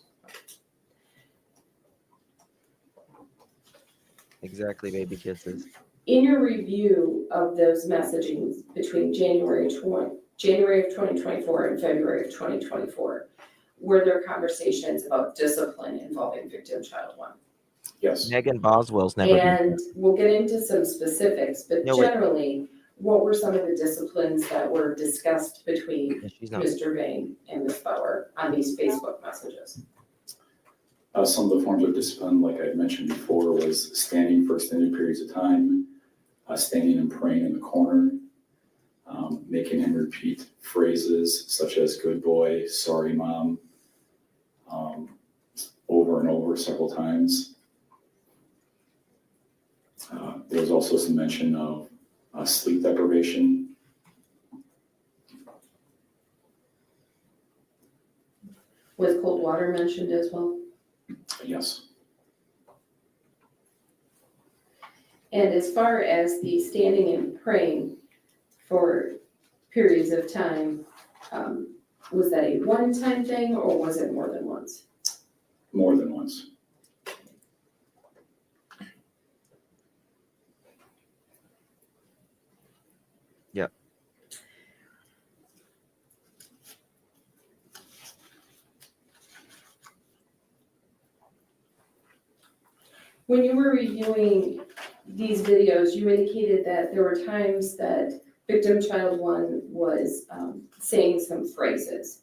Exactly, baby kisses. In your review of those messagings between January of 2024 and February of 2024, were there conversations about discipline involving victim child 1? Yes. Megan Boswell's never been. And we'll get into some specifics, but generally, what were some of the disciplines that were discussed between Mr. Vang and Ms. Bauer on these Facebook messages? Some of the forms of discipline, like I mentioned before, was standing for extended periods of time, standing and praying in the corner, making him repeat phrases such as good boy, sorry mom, over and over several times. There was also some mention of sleep deprivation. Was cold water mentioned as well? Yes. And as far as the standing and praying for periods of time, was that a one-time thing or was it more than once? More than once. Yep. When you were reviewing these videos, you indicated that there were times that victim child one was saying some phrases.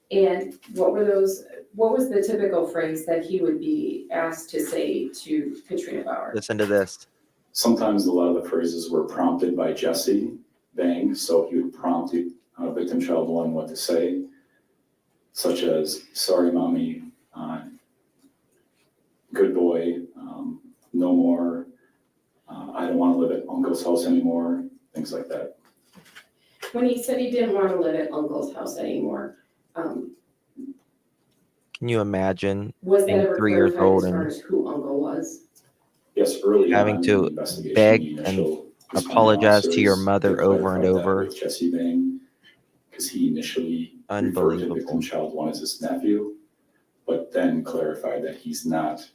And what were those, what was the typical phrase that he would be asked to say to Katrina Bauer? Listen to this. Sometimes a lot of the phrases were prompted by Jesse Vang, so he would prompt victim child one what to say, such as, sorry, mommy, good boy, no more, I don't want to live at uncle's house anymore, things like that. When he said he didn't want to live at uncle's house anymore, Can you imagine was being that ever 3 years clarified old as far and as who uncle was? Yes, early having on to in the investigation, beg the and initial responding apologize to your officers mother did over and clarify that over? with Jesse Vang, because he initially referred to Unbelievable. victim child one as his nephew, but then clarified that he's not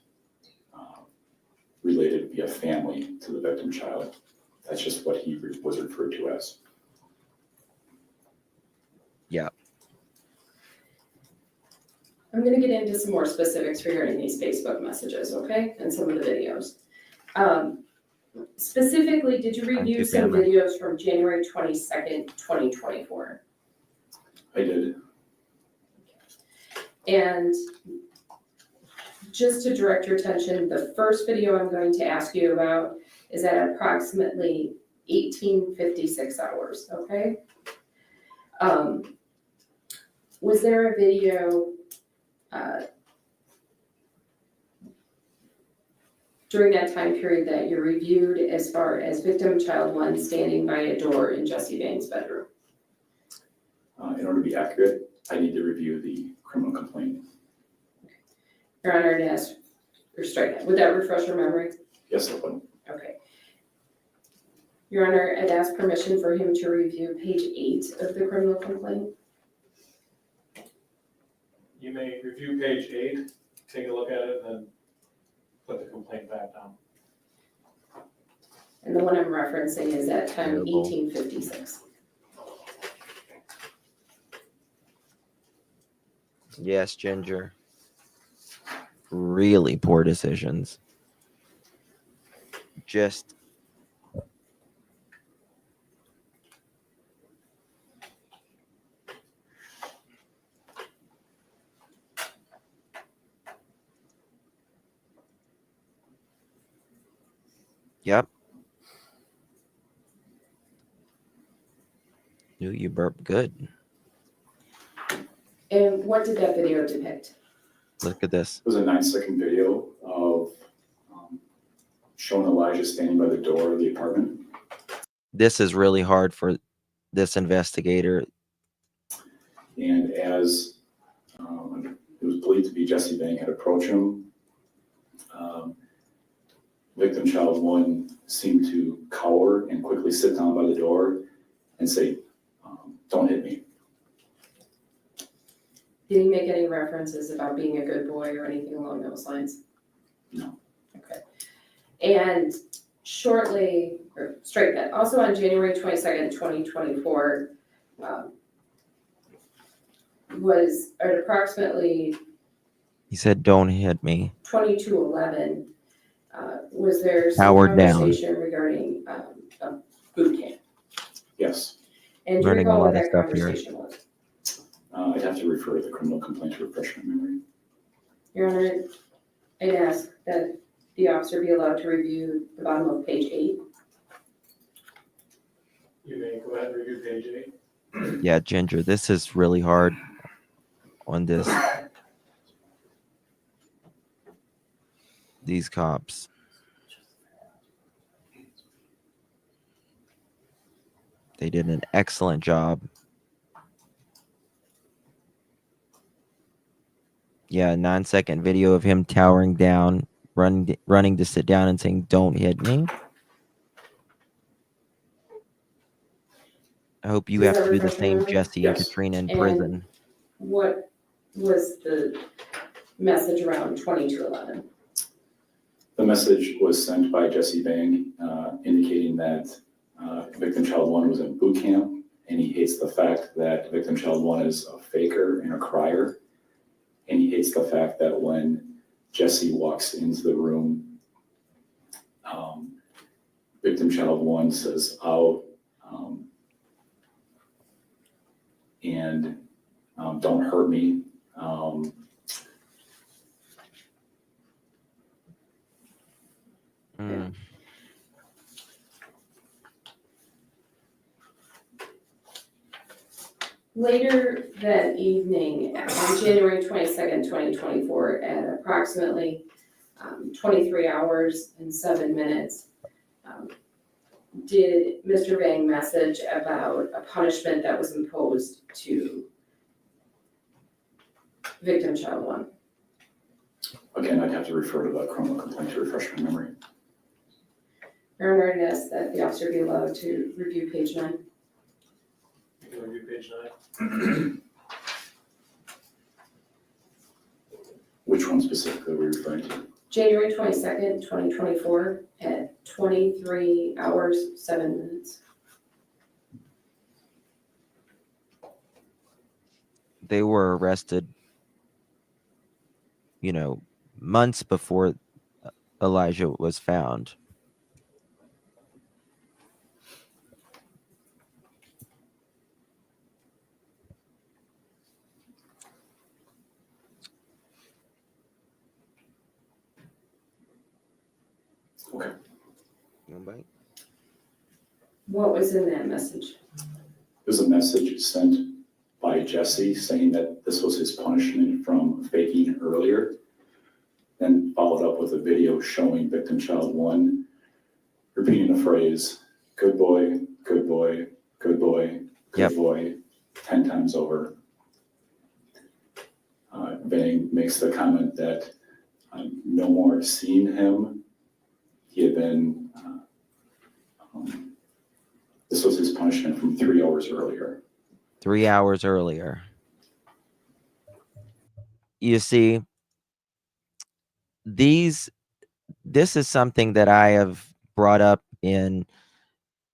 related via family to the victim child. That's just what he was referred to as. Yeah. I'm gonna get into some more specifics regarding these Facebook messages, okay, and some of the videos. Specifically, did you review some videos from January 22nd, 2024? I did. And just to direct your attention, the first video I'm going to ask you about is at approximately 18:56 hours, okay? Was there a video during that time period that you reviewed as far as victim child one standing by a door in Jesse Vang's bedroom? In order to be accurate, I need to review the criminal complaint. Your Honor, I'd ask, or strike that. Would that refresh your memory? Yes, it would. Okay. Your Honor, I'd ask permission for him to review page 8 of the criminal complaint. You may review page 8, take a look at it, and then put the complaint back down. And the one I'm referencing is at time Terrible. 18:56. Yes, Ginger. Really poor decisions. Just yep. You burp good. And what did that video depict? Look at this. It was a 9-second video of showing Elijah standing by the door of the apartment. This is really hard for this investigator. And as it was believed to be Jesse Vang had approached him, victim child one seemed to cower and quickly sit down by the door and say, don't hit me. Did he make any references about being a good boy or anything along those lines? No. Okay. And shortly, or straight that, also on January 22nd, 2024, was at approximately He said, "Don't hit me." 22:11, was there some Powered down. conversation regarding a boot camp? Yes. And do you Learning a recall what lot of that stuff here. conversation was? I'd have to refer to the criminal complaint to refresh my memory. Your Honor, I'd ask that the officer be allowed to review the bottom of page 8. You may go ahead and review page 8. Yeah, Ginger, this is really hard on this. These cops. They did an excellent job. Yeah, 9-second video of him towering down, running to sit down and saying, "Don't hit me." I hope you Does have that to do the refresh my same, memory? Jesse and Yes. Katrina in And prison. what was the message around 2211? The message was sent by Jesse Vang, indicating that victim child one was in boot camp, and he hates the fact that victim child one is a faker and a crier. And he hates the fact that when Jesse walks into the room, victim child one says, "Out," and "Don't hurt me." Later that evening, on January 22nd, 2024, at approximately 23 hours and 7 minutes, did Mr. Vang message about a punishment that was imposed to victim child one? Again, I'd have to refer to the criminal complaint to refresh my memory. Aaron already asked that the officer be allowed to review page 9. You can review page 9. Which one specifically are we referring to? January 22nd, 2024, at 23 hours, 7 minutes. They were arrested, months before Elijah was found. Okay. What was in that message? There's a message sent by Jesse saying that this was his punishment from faking earlier, then followed up with a video showing victim child one repeating the phrase, "Good boy, good boy, good boy, good boy," 10 times over. Vang makes the comment that no more seeing him. He had been, this was his punishment from 3 hours earlier. 3 hours earlier. You see, this is something that I have brought up in,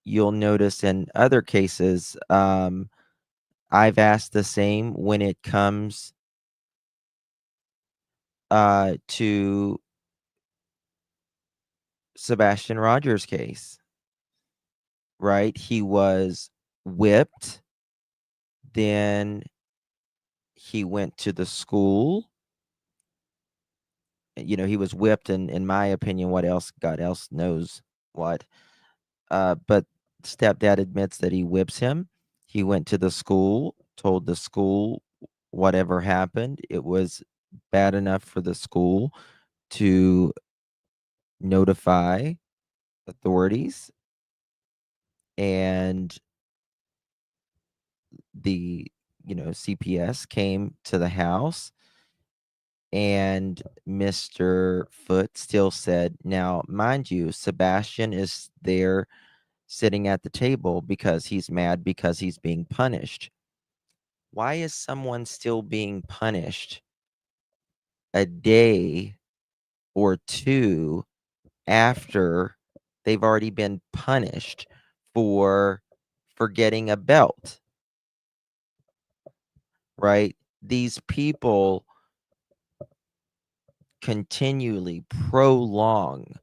you'll notice in other cases. I've asked the same when it comes to Sebastian Rogers' case, right? He was whipped, then he went to the school. He was whipped, and in my opinion, what else, God else knows what. But stepdad admits that he whips him. He went to the school, told the school whatever happened. It was bad enough for the school to notify authorities, and the CPS came to the house, and Mr. Foote still said, now mind you, Sebastian is there sitting at the table because he's mad because he's being punished. Why is someone still being punished a day or two after they've already been punished for forgetting a belt? Right? These people continually prolong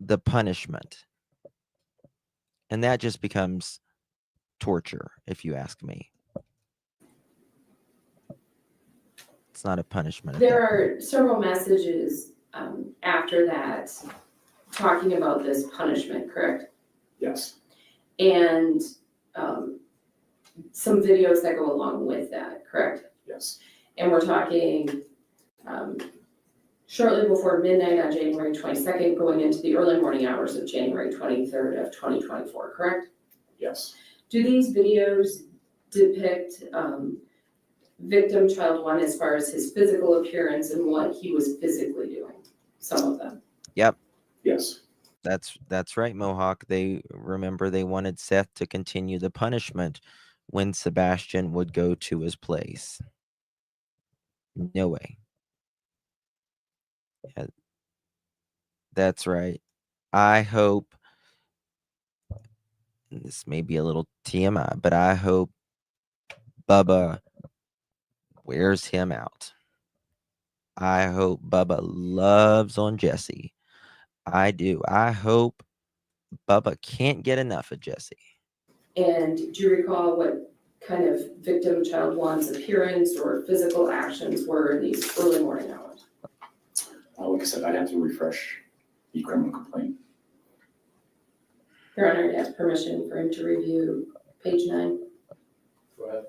the punishment, and that just becomes torture, if you ask me. It's not a punishment. There are several messages after that talking about this punishment, correct? Yes. And some videos that go along with that, correct? Yes. And we're talking shortly before midnight on January 22nd, going into the early morning hours of January 23rd of 2024, correct? Yes. Do these videos depict victim child one as far as his physical appearance and what he was physically doing, some of them. Yep. Yes. That's right, Mohawk. They wanted Seth to continue the punishment when Sebastian would go to his place. No way. Yeah, that's right. I hope, this may be a little TMI, but I hope Bubba wears him out. I hope Bubba loves on Jesse. I do. I hope Bubba can't get enough of Jesse. And do you recall what kind of victim child one's appearance or physical actions were in these early morning hours? Like I said, I'd have to refresh the criminal complaint. Your Honor, I'd ask permission for him to review page 9. Go ahead.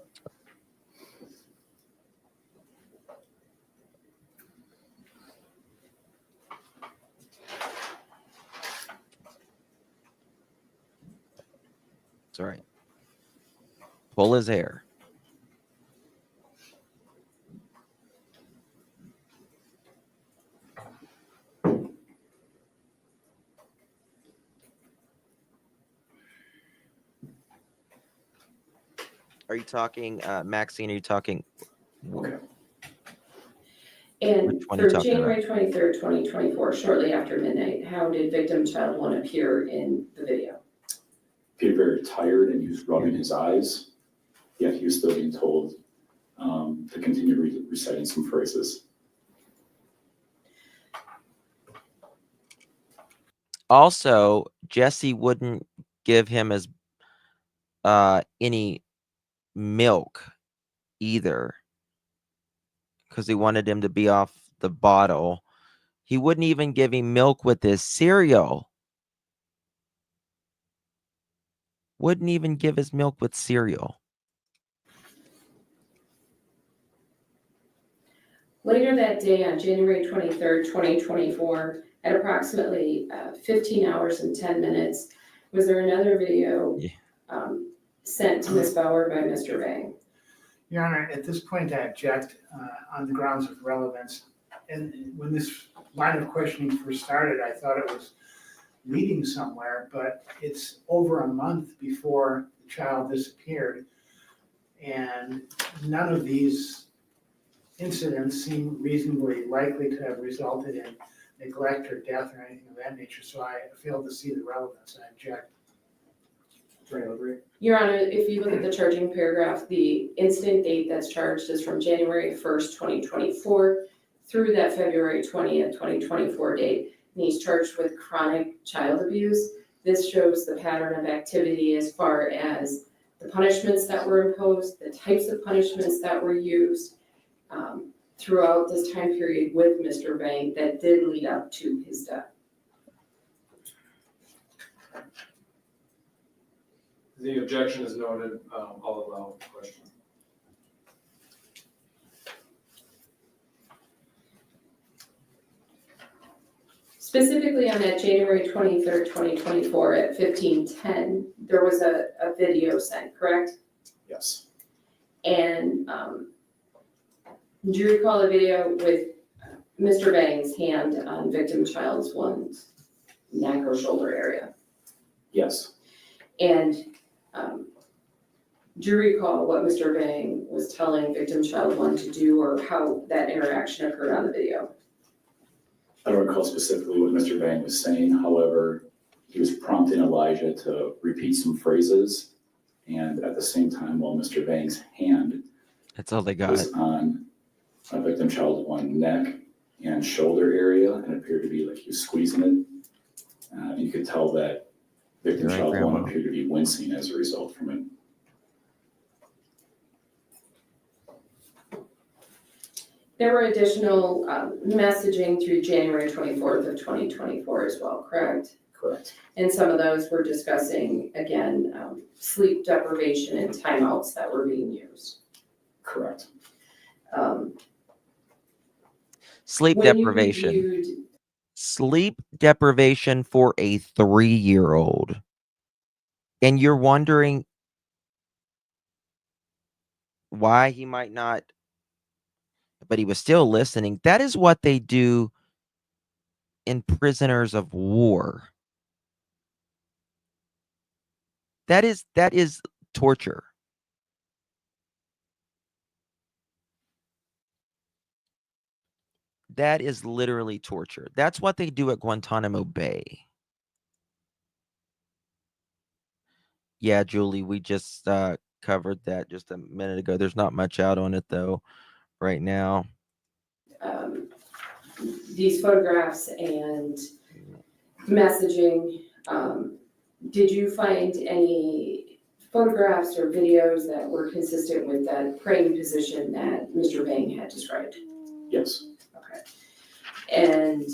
It's all right. Pull his hair. Are you talking, Maxine? Are you talking? Okay. And Which one are you for talking January 23rd, 2024, shortly after midnight, how did victim child one appear in the video? He appeared very tired and he was rubbing his eyes, yet he was still being told to continue reciting some phrases. Also, Jesse wouldn't give him as any milk either, because he wanted him to be off the bottle. He wouldn't even give him milk with his cereal. Wouldn't even give his milk with cereal. Later that day, on January 23rd, 2024, at approximately 15 hours and 10 minutes, was there another video sent to Ms. Bauer by Mr. Vang? Your Honor, at this point, I object on the grounds of relevance. And when this line of questioning first started, I thought it was leading somewhere, but it's over a month before the child disappeared. And none of these incidents seem reasonably likely to have resulted in neglect or death or anything of that nature. So I fail to see the relevance. I object. Your Honor, if you look at the charging paragraph, the incident date that's charged is from January 1st, 2024 through that February 20th, 2024 date. And he's charged with chronic child abuse. This shows the pattern of activity as far as the punishments that were imposed, the types of punishments that were used throughout this time period with Mr. Vang that did lead up to his death. The objection is noted. I'll allow the question. Specifically on that January 23rd, 2024 at 15:10, there was a video sent, correct? Yes. And do you recall a video with Mr. Vang's hand on victim child one's neck or shoulder area? Yes. And do you recall what Mr. Vang was telling victim child one to do or how that interaction occurred on the video? I don't recall specifically what Mr. Vang was saying. However, he was prompting Elijah to repeat some phrases. And at the same time, while Mr. Vang's hand That's all they got. was on a victim child one neck and shoulder area, and it appeared to be like he was squeezing it. You could tell that victim You're right, child one Grandma. appeared to be wincing as a result from it. There were additional messaging through January 24th of 2024 as well, correct? Correct. And some of those were discussing, again, sleep deprivation and timeouts that were being used. Correct. Sleep When you deprivation. reviewed, Sleep deprivation for a 3-year-old. And you're wondering why he might not but he was still listening. That is what they do in prisoners of war. That is torture. That is literally torture. That's what they do at Guantanamo Bay. Yeah, Julie, we just covered that just a minute ago. There's not much out on it though right now. These photographs and messaging, did you find any photographs or videos that were consistent with that praying position that Mr. Bang had described? Yes. Okay. And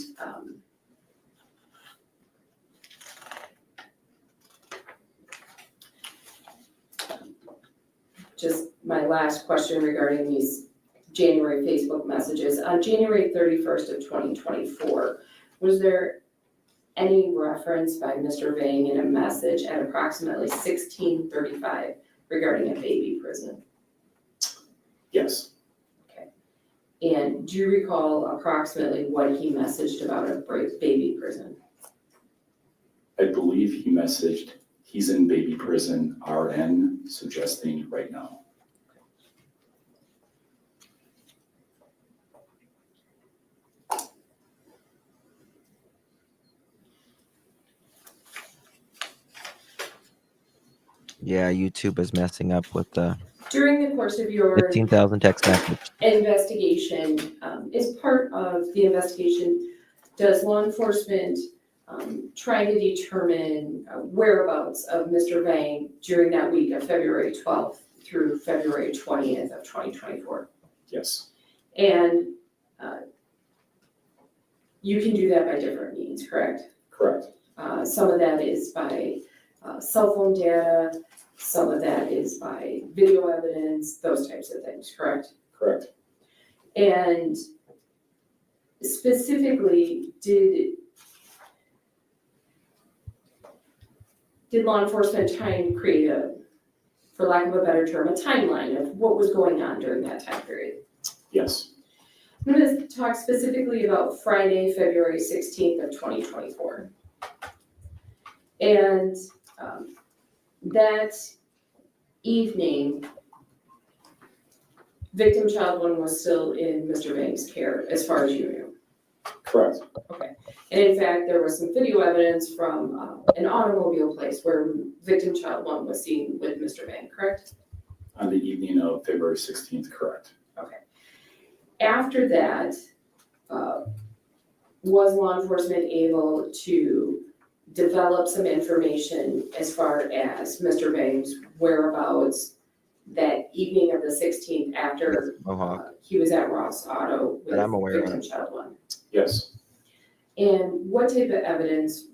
just my last question regarding these January Facebook messages. On January 31st of 2024, was there any reference by Mr. Vang in a message at approximately 16:35 regarding a baby prison? Yes. Okay. And do you recall approximately what he messaged about a baby prison? I believe he messaged, he's in baby prison, RN, suggesting right now. Yeah, YouTube is messing up with the During the course of your 15,000 text message. investigation, as part of the investigation, does law enforcement try to determine whereabouts of Mr. Vang during that week of February 12th through February 20th of 2024? Yes. And you can do that by different means, correct? Correct. Some of that is by cell phone data, some of that is by video evidence, those types of things, correct? Correct. And specifically, did law enforcement try and create a, for lack of a better term, a timeline of what was going on during that time period? Yes. I'm going to talk specifically about Friday, February 16th of 2024. And that evening, victim child one was still in Mr. Vang's care, as far as you knew. Correct. Okay. And in fact, there was some video evidence from an automobile place where victim child one was seen with Mr. Vang, correct? On the evening of February 16th, correct. Okay. After that, was law enforcement able to develop some information as far as Mr. Vang's whereabouts that evening of the 16th after he was at Ross Auto with victim child one? Yes. And what type of evidence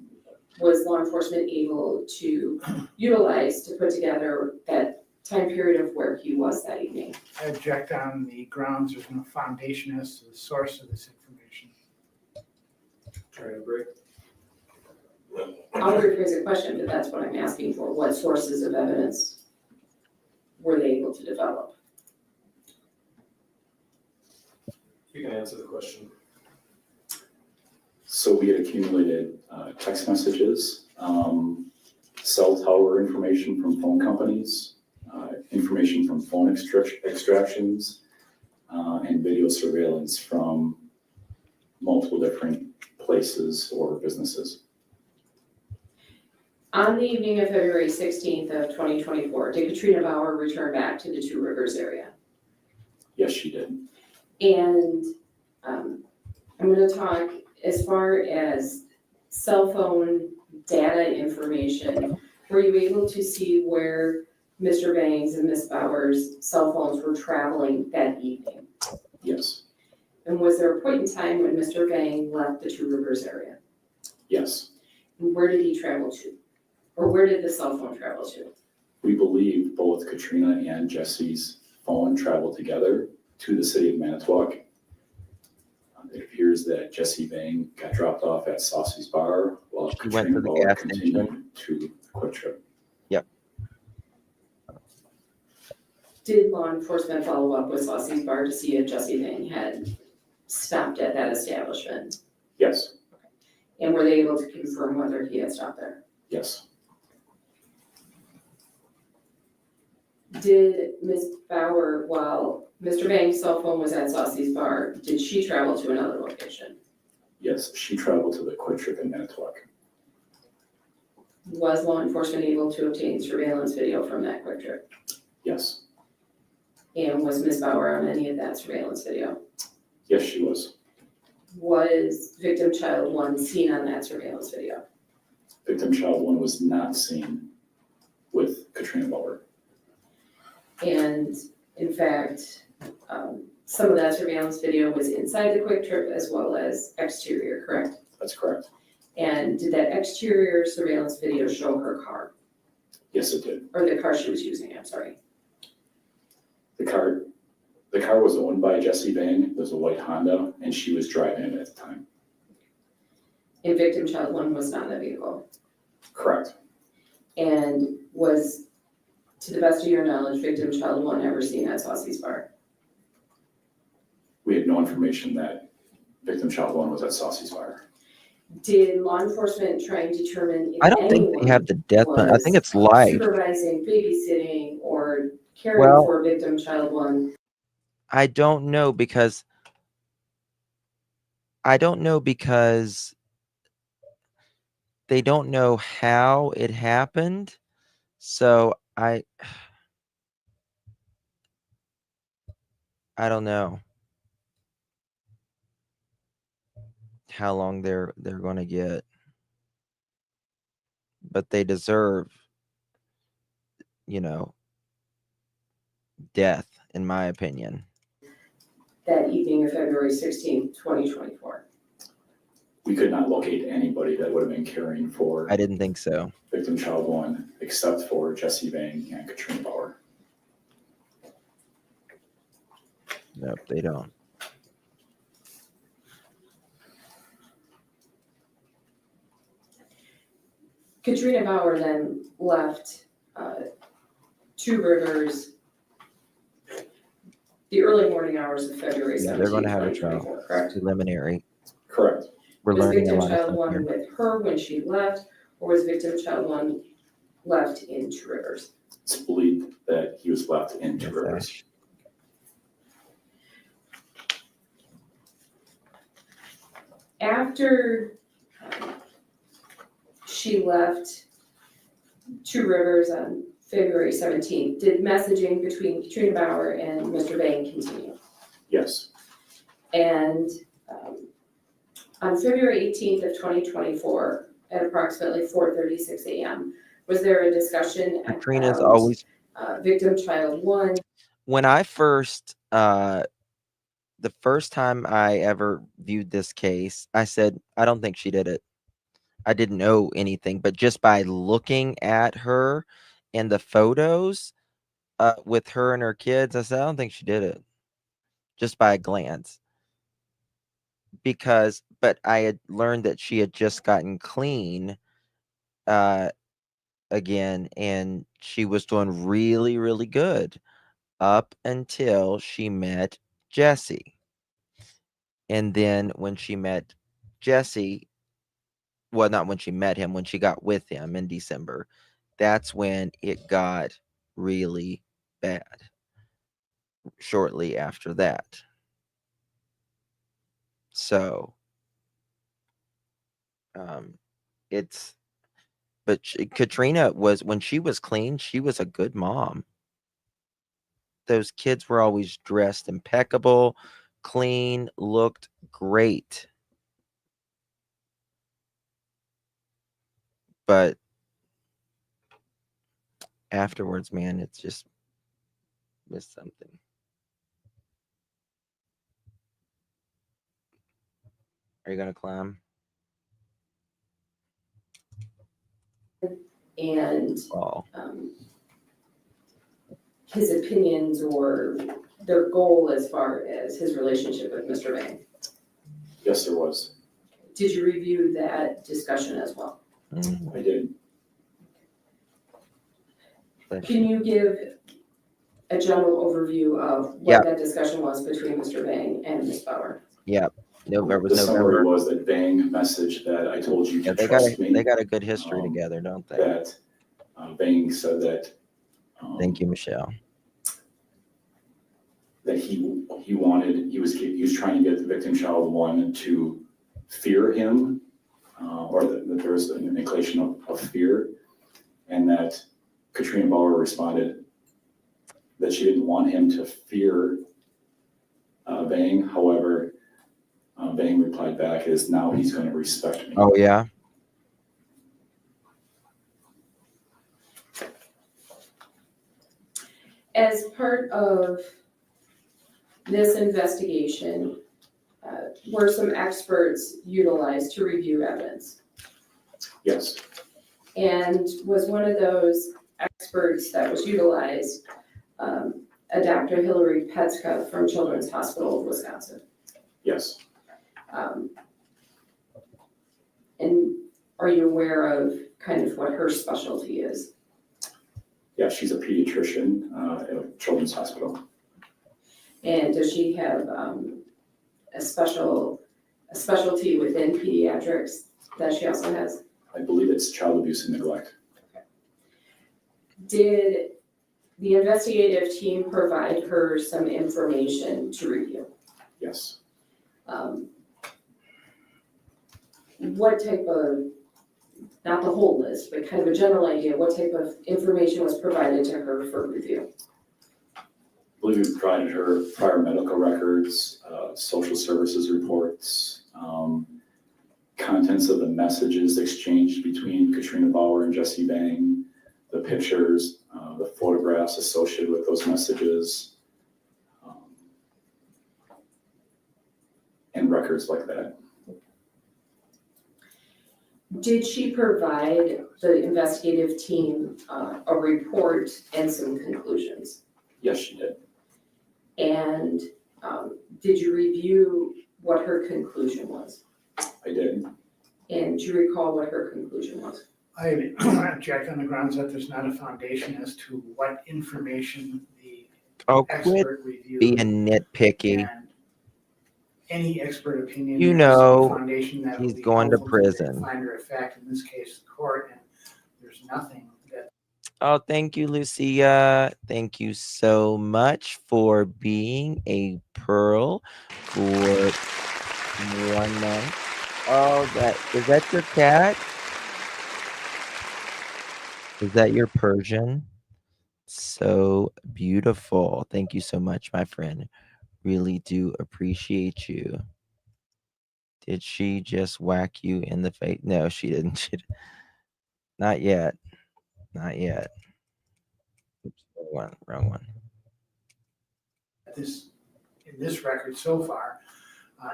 was law enforcement able to utilize to put together that time period of where he was that evening? I object on the grounds there's no foundation as to the source of this information. Trying to break. I'll rephrase the question, but that's what I'm asking for. What sources of evidence were they able to develop? You can answer the question. So we had accumulated text messages, cell tower information from phone companies, information from phone extractions, and video surveillance from multiple different places or businesses. On the evening of February 16th of 2024, did Katrina Bauer return back to the Two Rivers area? Yes, she did. And I'm going to talk as far as cell phone data information. Were you able to see where Mr. Vang's and Ms. Bauer's cell phones were traveling that evening? Yes. And was there a point in time when Mr. Vang left the Two Rivers area? Yes. And where did he travel to? Or where did the cell phone travel to? We believe both Katrina and Jesse's phone traveled together to the city of Manitowoc. It appears that Jesse Vang got dropped off at Saucy's Bar while Katrina Bauer continued to the Quick Trip. Yep. Did law enforcement follow up with Saucy's Bar to see if Jesse Vang had stopped at that establishment? Yes, And were they able to confirm whether he had stopped there? yes, Did Ms. Bauer, while Mr. Vang's cell phone was at Saucy's Bar, did she travel to another location? yes. She traveled to the Quick Trip in Manitowoc. Was law enforcement able to obtain surveillance video from that Quick Trip? Yes, And was Ms. Bauer on any of that surveillance video? yes, she was. Was victim child 1 seen on that surveillance video? Victim child 1 was not seen with Katrina Bauer. And in fact, some of that surveillance video was inside the Quick Trip as well as exterior, correct? That's correct. And did that exterior surveillance video show her car? Yes, it did. Or the car she was using, I'm sorry. The car was owned by Jesse Vang. It was a white Honda, and she was driving it at the time. And victim child 1 was not in the vehicle? Correct. And was, to the best of your knowledge, victim child 1 ever seen at Saucy's Bar? We had no information that victim child 1 was at Saucy's Bar. Did law enforcement try and determine if I don't think they have the death penalty. I think it's life. supervising, babysitting, or caring Well- for victim child 1? I don't know because they don't know how it happened. So I don't know how long they're going to get. But they deserve, death, in my opinion. That evening of February 16th, 2024. We could not locate anybody that would have been caring for I didn't think so. victim child 1 except for Jesse Vang and Katrina Bauer. Nope, they don't. Katrina Bauer then left Two Rivers the early morning hours of February 17th, Yeah, they're going to have a 2024, trial. correct? Preliminary. Correct. We're Was learning a victim lot of child stuff 1 here. with her when she left, or was victim child 1 left in Two Rivers? It's believed that he was left in Two Rivers. After she left Two Rivers on February 17th, did messaging between Katrina Bauer and Mr. Vang continue? Yes, And on February 18th of 2024, at approximately 4:36 a.m., was there a discussion Katrina's about always victim child 1? when I first the first time I ever viewed this case, I said, I don't think she did it. I didn't know anything, but just by looking at her and the photos with her and her kids, I said, I don't think she did it. Just by a glance. But I had learned that she had just gotten clean again, and she was doing really, really good up until she met Jesse. And then when she met Jesse, well, not when she met him, when she got with him in December, that's when it got really bad. Shortly after that. So, Katrina was, when she was clean, she was a good mom. Those kids were always dressed impeccable, clean, looked great. But afterwards, man, it's just missed something. Are you gonna climb? And Oh, his opinions or their goal as far as his relationship with Mr. Vang. yes, there was. Did you review that discussion as well? I did. Can you give a general overview of Yeah. what that discussion was between Mr. Vang and Ms. Bauer. Yeah. There was The summary November. was that Vang messaged that I told you Yeah, to trust me. they got a good history together, don't they? That Vang said that. Thank you, Michelle. That he was trying to get the victim child one to fear him, or that there was an inclination of fear, and that Katrina Bauer responded that she didn't want him to fear Vang. However, Vang replied back is now he's going to respect me. Oh yeah. As part of this investigation, were some experts utilized to review evidence? Yes. And was one of those experts that was utilized a Dr. Hillary Petska from Children's Hospital of Wisconsin? Yes. And are you aware of kind of what her specialty is? Yeah, she's a pediatrician at a children's hospital. And does she have a specialty within pediatrics that she also has? I believe it's child abuse and neglect. Did the investigative team provide her some information to review? Yes. What type of, not the whole list, but kind of a general idea, what type of information was provided to her for review? I believe we provided her prior medical records, social services reports, contents of the messages exchanged between Katrina Bauer and Jesse Vang, the pictures, the photographs associated with those messages, and records like that. Did she provide the investigative team a report and some conclusions? Yes, she did. And did you review what her conclusion was? I did. And do you recall what her conclusion was? I object on the grounds that there's not a foundation as to what information the Oh, quit expert reviewed. being nitpicky. And any expert opinion. You there has to be a know foundation that will he's be going to helpful the prison. Finder of fact, in this case, the court, and there's nothing that. Oh, thank you, Lucia. Thank you so much for being a pearl for 1 month. Oh, is that your cat? Is that your Persian? So beautiful. Thank you so much, my friend. Really do appreciate you. Did she just whack you in the face? No, she didn't. Not yet. Not yet. Oops, wrong one. In this record so far,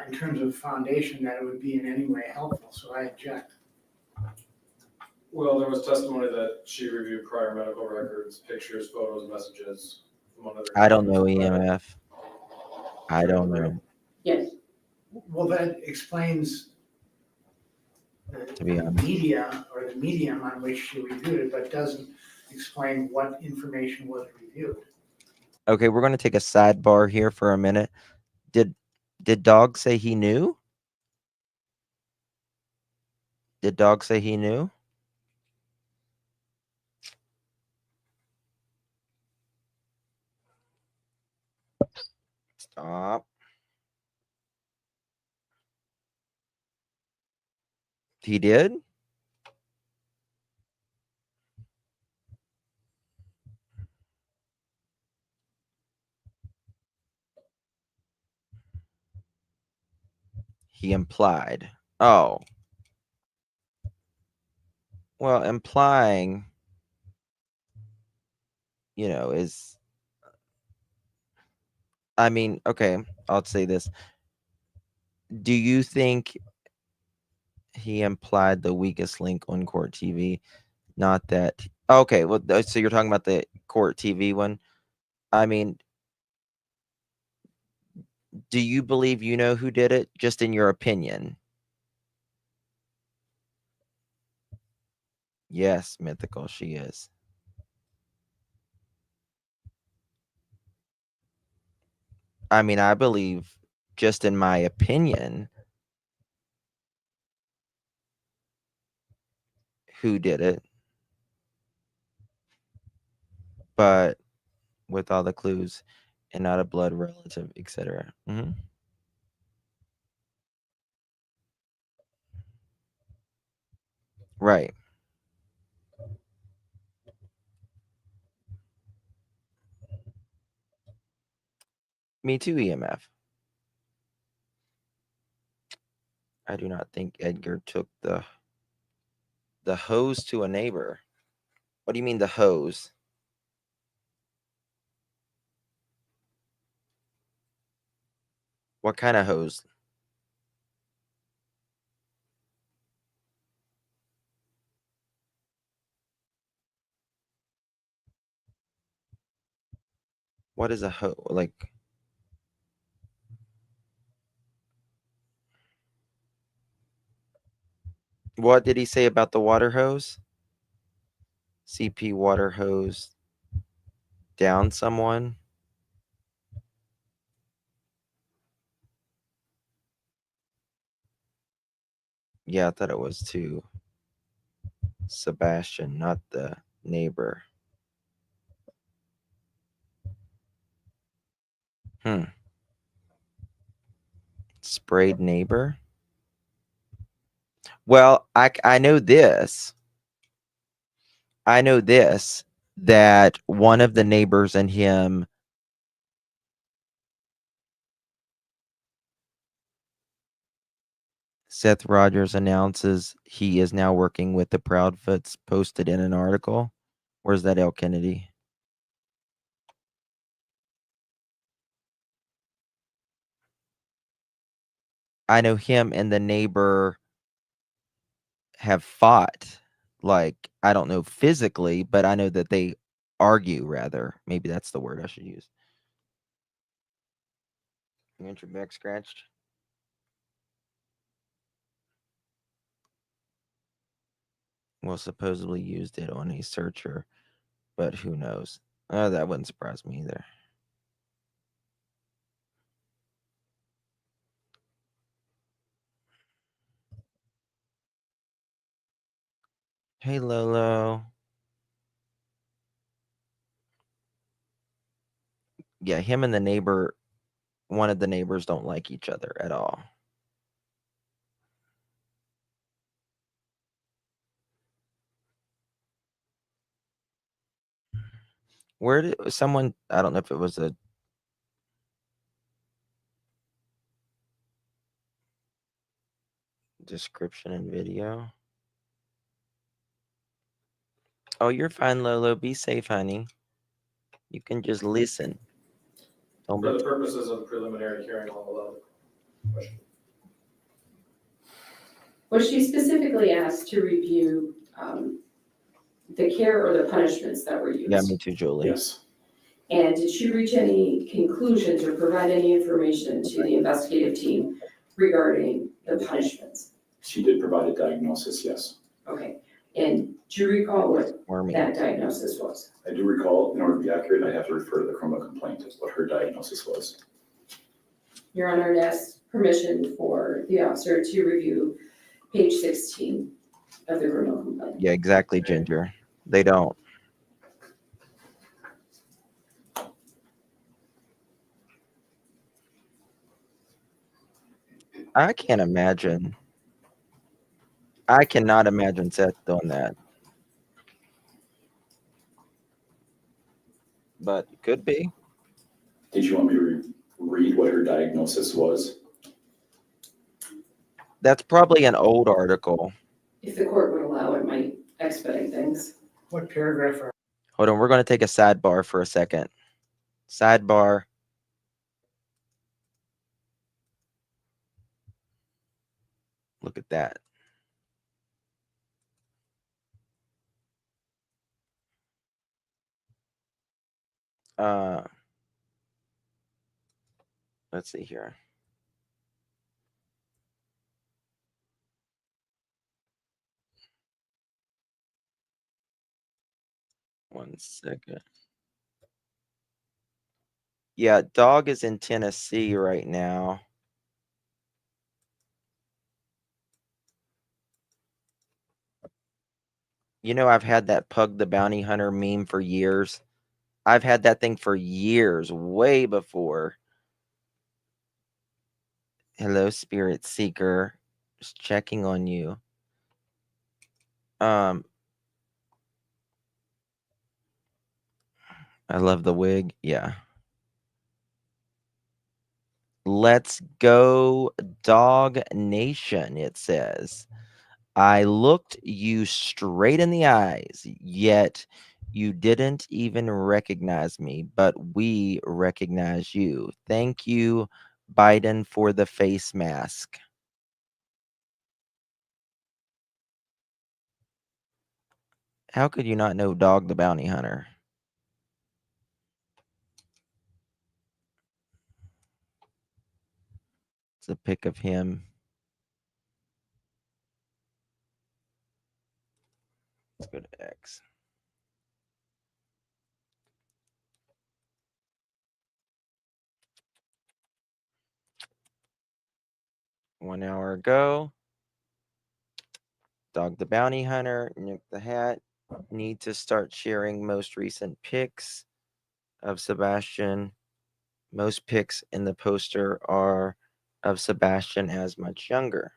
in terms of foundation, that it would be in any way helpful, so I object. Well, there was testimony that she reviewed prior medical records, pictures, photos, messages, among other. I don't know things. EMF. I don't know. Yes. Well, that explains To be honest. media or the medium on which she reviewed it, but doesn't explain what information was reviewed. Okay, we're going to take a sidebar here for a minute. Did Dog say he knew? Did Dog say he knew? Stop. He did? He implied. Oh. Well, implying, is, I mean, okay, I'll say this. Do you think he implied the weakest link on Court TV? Not that. Okay, well, so you're talking about the Court TV one? I mean, do you believe you know who did it, just in your opinion? Yes, Mythical, she is. I mean, I believe, just in my opinion, who did it, but with all the clues and not a blood relative, etc. Right. Me too, EMF. I do not think Edgar took the hose to a neighbor. What do you mean the hose? What kind of hose? What is a hose? Like, what did he say about the water hose? CP water hose down someone? Yeah, I thought it was to Sebastian, not the neighbor. Sprayed neighbor? Well, I know this. I know this, that one of the neighbors and him Seth Rogers announces he is now working with the Proudfoots, posted in an article. Where's that, L. Kennedy? I know him and the neighbor have fought. Like, I don't know physically, but I know that they argue, rather. Maybe that's the word I should use. You want your back scratched? Well, supposedly used it on a searcher, but who knows? That wouldn't surprise me either. Hey, Lolo. Yeah, him and the neighbor, one of the neighbors don't like each other at all. Where did someone, I don't know if it was a description in video. Oh, you're fine, Lolo. Be safe, honey. You can just listen. Don't For be the purposes of the preliminary hearing, I'll allow the question. Was she specifically asked to review the care or the punishments that were used? Yeah, me too, Julie. Yes, And did she reach any conclusions or provide any information to the investigative team regarding the punishments? she did provide a diagnosis, yes. Okay, and do you recall what Wormy. that diagnosis was? I do recall, in order to be accurate, I have to refer to the criminal complaint as what her diagnosis was. Your Honor, and ask permission for the officer to review page 16 of the criminal complaint. Yeah, exactly, Ginger. They don't. I can't imagine. I cannot imagine Seth doing that. But it could be. Did you want me to read what her diagnosis was? That's probably an old article. If the court would allow, it might expedite things. What paragraph are? Hold on, we're going to take a sidebar for a second. Sidebar. Look at that. Let's see here. One second. Yeah, dog is in Tennessee right now. You know, I've had that Pug the Bounty Hunter meme for years. I've had that thing for years, way before. Hello, Spirit Seeker. Just checking on you. I love the wig. Yeah. Let's go, Dog Nation, it says. I looked you straight in the eyes, yet you didn't even recognize me, but we recognize you. Thank you, Biden, for the face mask. How could you not know Dog the Bounty Hunter? It's a pic of him. Let's go to X. One hour ago, Dog the Bounty Hunter, Nick the Hat, need to start sharing most recent pics of Sebastian. Most pics in the poster are of Sebastian as much younger.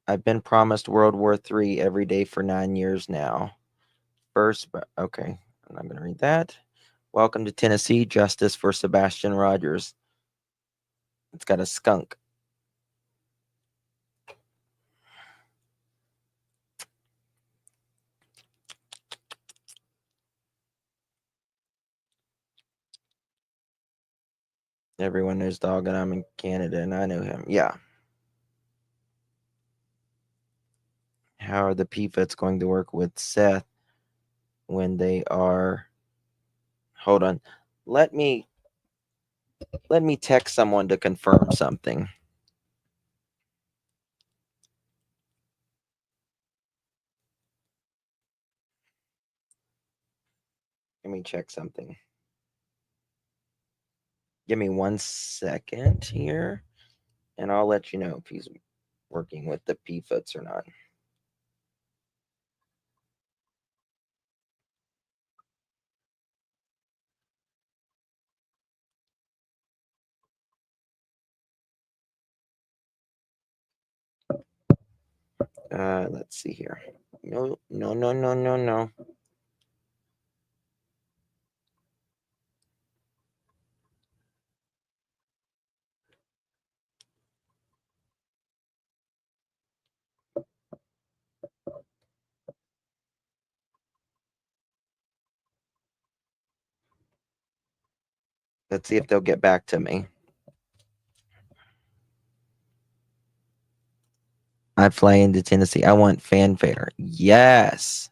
I've been promised World War III every day for 9 years now. First, but okay, I'm not going to read that. Welcome to Tennessee, justice for Sebastian Rogers. It's got a skunk. Everyone knows Dog, and I'm in Canada, and I know him. Yeah. How are the PFITs going to work with Seth when they are? Hold on. Let me text someone to confirm something. Let me check something. Give me 1 second here, and I'll let you know if he's working with the PFITs or not. Let's see here. No. Let's see if they'll get back to me. I fly into Tennessee. I want fanfare. Yes,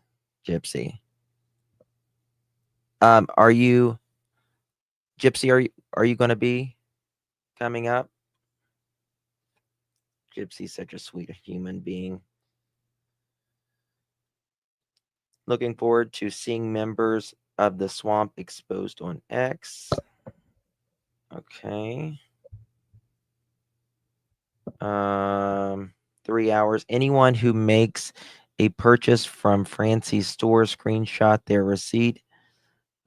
Gypsy. Are you, Gypsy? Are you going to be coming up? Gypsy's such a sweet human being. Looking forward to seeing members of the swamp exposed on X. Okay. 3 hours. Anyone who makes a purchase from Francie's store, screenshot their receipt.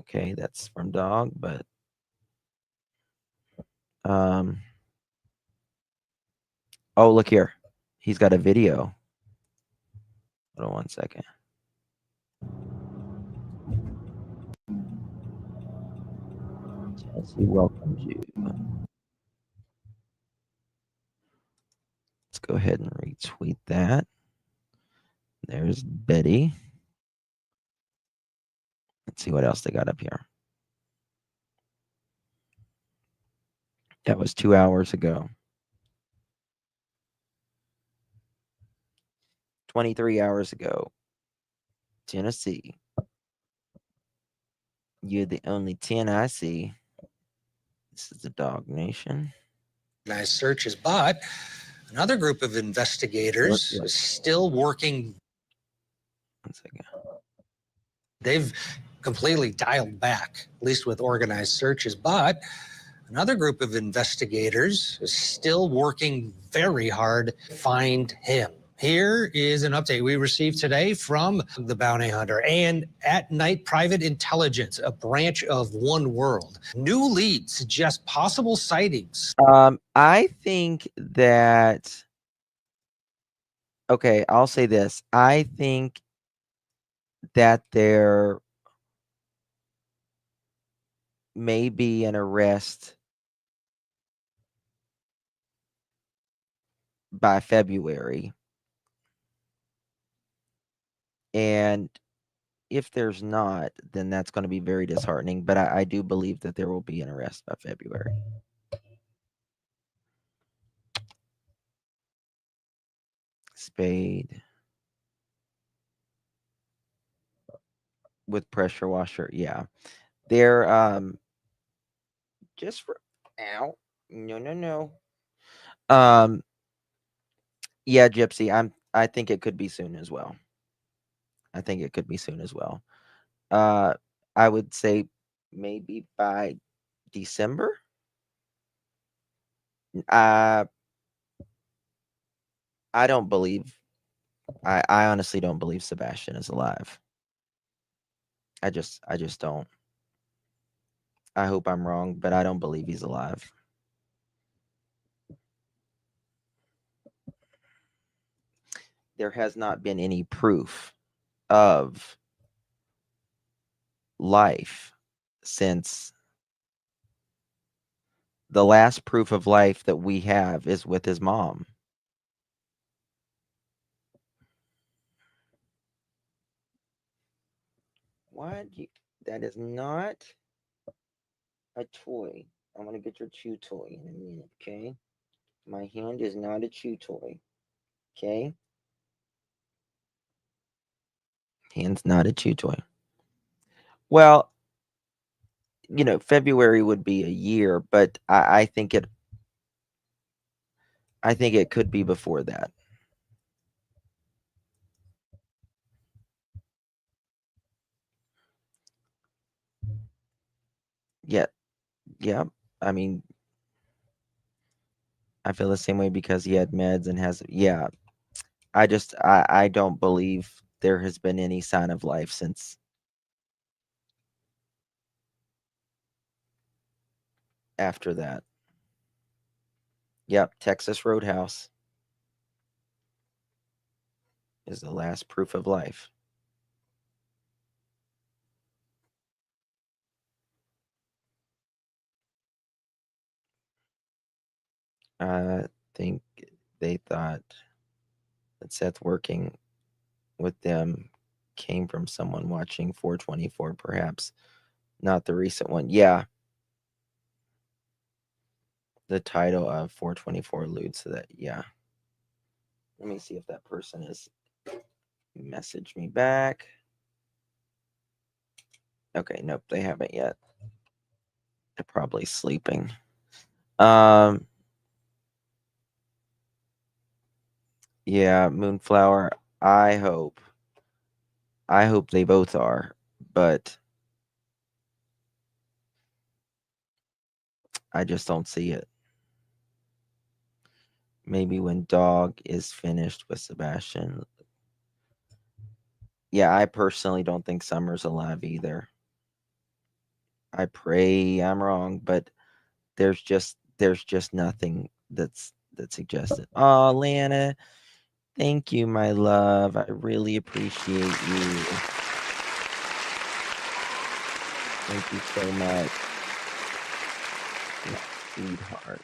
Okay, that's from Dog, but oh, look here. He's got a video. Hold on 1 second. Chelsea welcomes you. Let's go ahead and retweet that. There's Betty. Let's see what else they got up here. That was 2 hours ago. 23 hours ago. Tennessee. You're the only 10 I see. This is the Dog Nation. Nice searches, but another group of investigators is still working. 1 second. They've completely dialed back, at least with organized searches. But another group of investigators is still working very hard to find him. Here is an update we received today from the bounty hunter and At Night Private Intelligence, a branch of One World. New leads suggest possible sightings. I think that, okay, I'll say this. I think that there may be an arrest by February. And if there's not, then that's going to be very disheartening. But I do believe that there will be an arrest by February. Spade with pressure washer. Yeah. They're just for ow. No. Yeah, Gypsy, I think it could be soon as well. I would say maybe by December. I don't believe I honestly don't believe Sebastian is alive. I just don't. I hope I'm wrong, but I don't believe he's alive. There has not been any proof of life since the last proof of life that we have is with his mom. What? That is not a toy. I'm going to get your chew toy in a minute, okay? My hand is not a chew toy, okay? Hand's not a chew toy. Well, February would be a year, but I think it could be before that. Yeah. I mean, I feel the same way because he had meds and has, yeah. I don't believe there has been any sign of life since after that. Yep, Texas Roadhouse is the last proof of life. I think they thought that Seth working with them came from someone watching 424, perhaps not the recent one. Yeah. The title of 424 alludes to that. Yeah. Let me see if that person has messaged me back. Okay, nope, they haven't yet. They're probably sleeping. Yeah, Moonflower, I hope they both are, but I just don't see it. Maybe when Dog is finished with Sebastian. Yeah, I personally don't think Summer's alive either. I pray I'm wrong, but there's just nothing that suggests it. Oh, Lana, thank you, my love. I really appreciate you. Thank you so much. Sweetheart.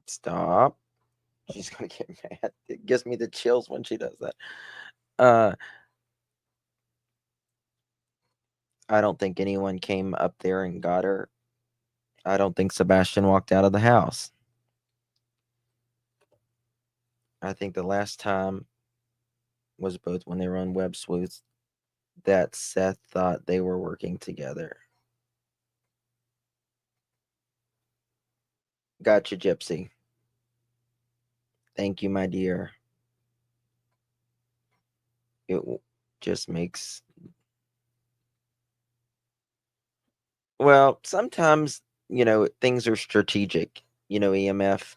Stop. She's gonna get mad. It gives me the chills when she does that. I don't think anyone came up there and got her. I don't think Sebastian walked out of the house. I think the last time was both when they were on Web Sleuths that Seth thought they were working together. Gotcha, Gypsy. Thank you, my dear. It just makes, well, sometimes, things are strategic, EMF.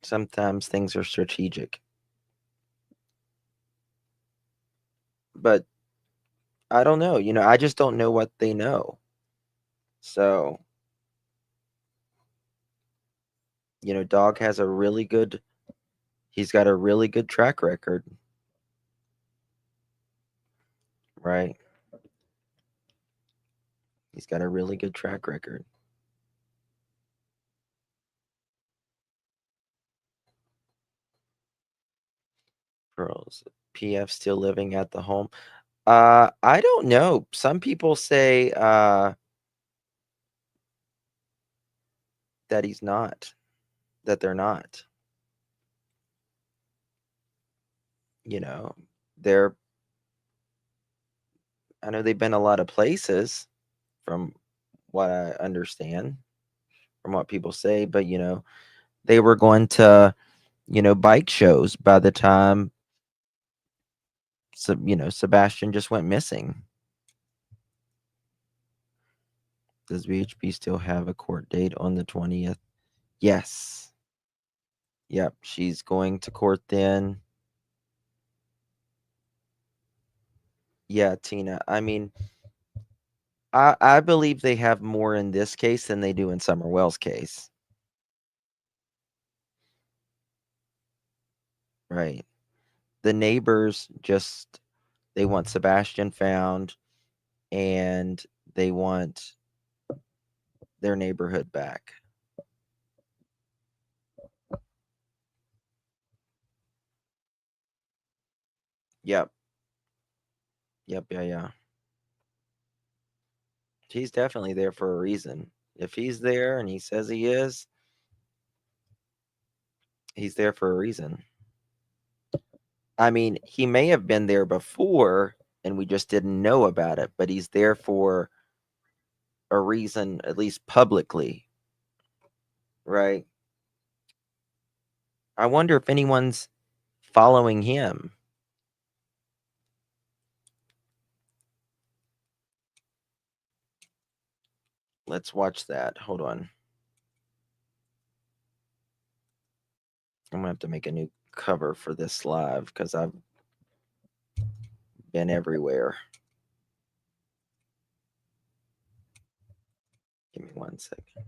Sometimes things are strategic. But I don't know, I just don't know what they know. So, Dog has he's got a really good track record. Right? He's got a really good track record. Pearls. PF still living at the home. I don't know. Some people say that he's not, that they're not. I know they've been a lot of places from what I understand, from what people say, but they were going to, bike shows by the time Sebastian just went missing. Does VHB still have a court date on the 20th? Yes. Yep, she's going to court then. Yeah, Tina. I mean, I believe they have more in this case than they do in Summer Wells' case. Right. The neighbors they want Sebastian found, and they want their neighborhood back. Yep. Yeah. He's definitely there for a reason. If he's there and he says he is, he's there for a reason. I mean, he may have been there before and we just didn't know about it, but he's there for a reason, at least publicly. Right? I wonder if anyone's following him. Let's watch that. Hold on. I'm going to have to make a new cover for this live because I've been everywhere. Give me 1 second.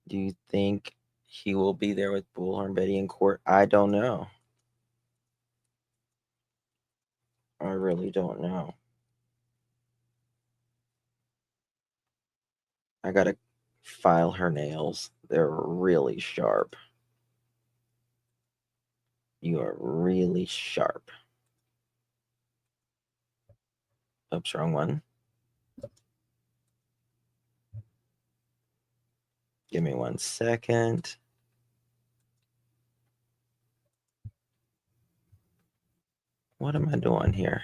Do you think he will be there with Bullhorn Betty in court? I don't know. I really don't know. I gotta file her nails. They're really sharp. You are really sharp. Oops, wrong one. Give me 1 second. What am I doing here?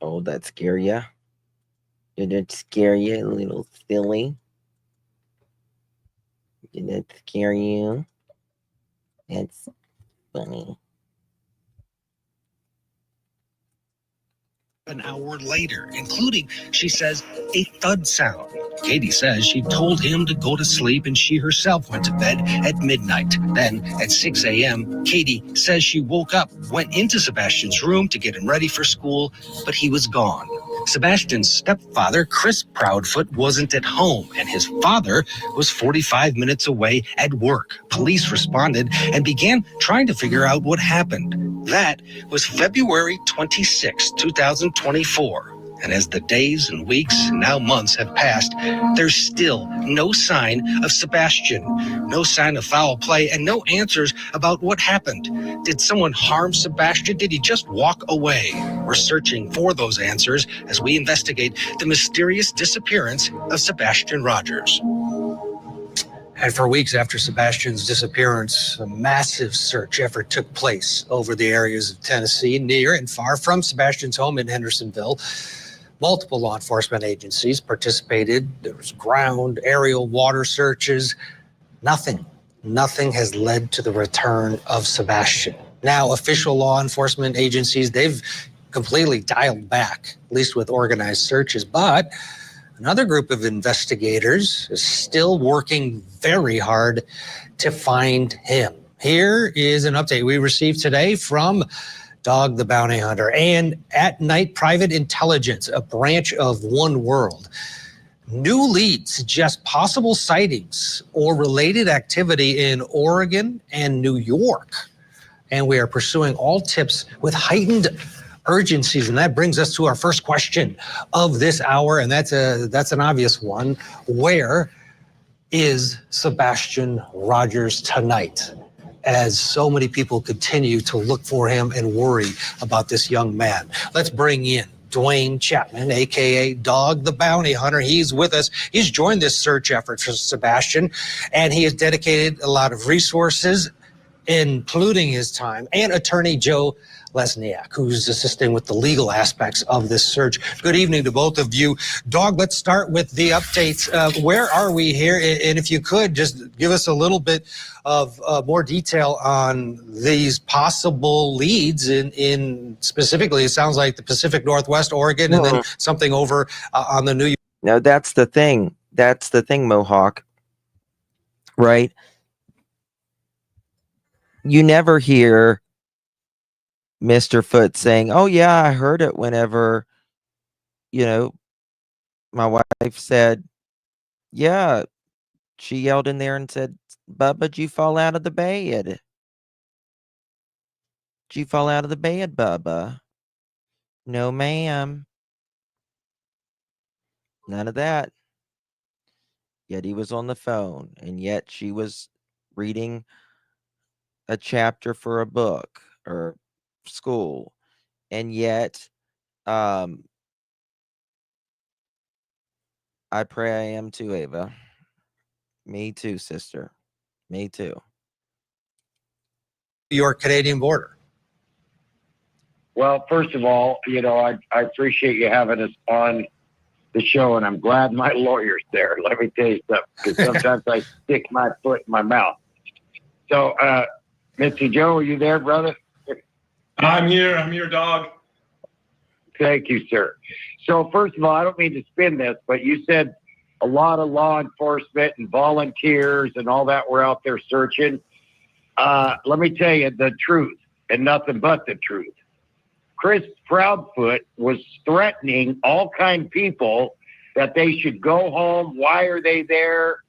Oh, that scare ya? Did it scare you, little silly? Did it scare you? That's funny. An hour later, including, she says, a thud sound. Katie says she told him to go to sleep and she herself went to bed at midnight. Then at 6 a.m., Katie says she woke up, went into Sebastian's room to get him ready for school, but he was gone. Sebastian's stepfather, Chris Proudfoot, wasn't at home, and his father was 45 minutes away at work. Police responded and began trying to figure out what happened. That was February 26, 2024. And as the days and weeks, and now months have passed, there's still no sign of Sebastian, no sign of foul play, and no answers about what happened. Did someone harm Sebastian? Did he just walk away? We're searching for those answers as we investigate the mysterious disappearance of Sebastian Rogers. And for weeks after Sebastian's disappearance, a massive search effort took place over the areas of Tennessee, near and far from Sebastian's home in Hendersonville. Multiple law enforcement agencies participated. There was ground, aerial, water searches. Nothing has led to the return of Sebastian. Now, official law enforcement agencies, they've completely dialed back, at least with organized searches, but another group of investigators is still working very hard to find him. Here is an update we received today from Dog the Bounty Hunter and At Night Private Intelligence, a branch of One World. New leads suggest possible sightings or related activity in Oregon and New York. And we are pursuing all tips with heightened urgencies. And that brings us to our first question of this hour. And that's an obvious one. Where is Sebastian Rogers tonight? As so many people continue to look for him and worry about this young man. Let's bring in Dwayne Chapman, aka Dog the Bounty Hunter. He's with us. He's joined this search effort for Sebastian, and he has dedicated a lot of resources, including his time, and attorney Joe Lesniak, who's assisting with the legal aspects of this search. Good evening to both of you. Dog, let's start with the updates. Where are we here? And if you could, just give us a little bit of more detail on these possible leads in specifically, it sounds like the Pacific Northwest, Oregon, and then something over on the New York. No, that's the thing. That's the thing, Mohawk. Right? You never hear Mr. Foot saying, "Oh yeah, I heard it whenever, my wife said, yeah, she yelled in there and said, Bubba, did you fall out of the bed? Did you fall out of the bed, Bubba? No, ma'am. None of that. Yet he was on the phone, and yet she was reading a chapter for a book or school, and yet I pray I am too, Ava. Me too, sister. Me too. Your Canadian border. Well, first of all, I appreciate you having us on the show, and I'm glad my lawyer's there. Let me tell you something, because sometimes I stick my foot in my mouth. So, Mr. Joe, are you there, brother? I'm here, Dog. Thank you, sir. So, first of all, I don't mean to spin this, but you said a lot of law enforcement and volunteers and all that were out there searching. Let me tell you the truth, and nothing but the truth. Chris Proudfoot was threatening all kind of people that they should go home. Why are they there?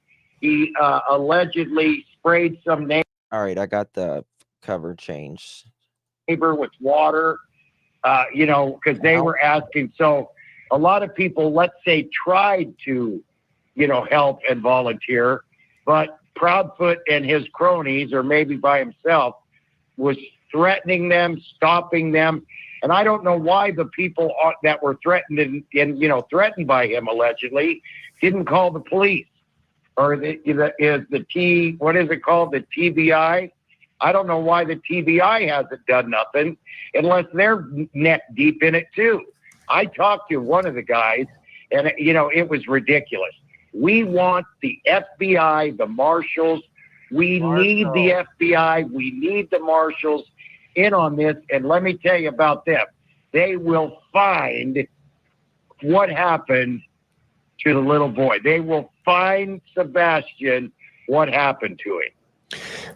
He allegedly sprayed some neighbor. All right, I got the cover changed. With water, because they were asking. So a lot of people, let's say, tried to, help and volunteer, but Proudfoot and his cronies, or maybe by himself, was threatening them, stopping them. And I don't know why the people that were threatened and threatened by him allegedly didn't call the police or what is it called? The TBI. I don't know why the TBI hasn't done nothing unless they're neck deep in it too. I talked to one of the guys and it was ridiculous. We want the FBI, the marshals. We need the FBI. We need the marshals in on this. And let me tell you about them. They will find what happened to the little boy. They will find Sebastian, what happened to him.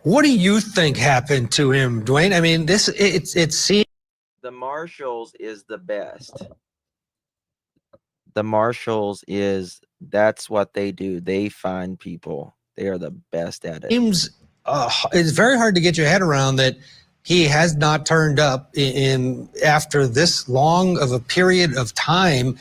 What do you think happened to him, Dwayne? I mean, it seems the marshals is the best. The marshals that's what they do. They find people. They are the best at it. It's very hard to get your head around that he has not turned up in after this long of a period of time.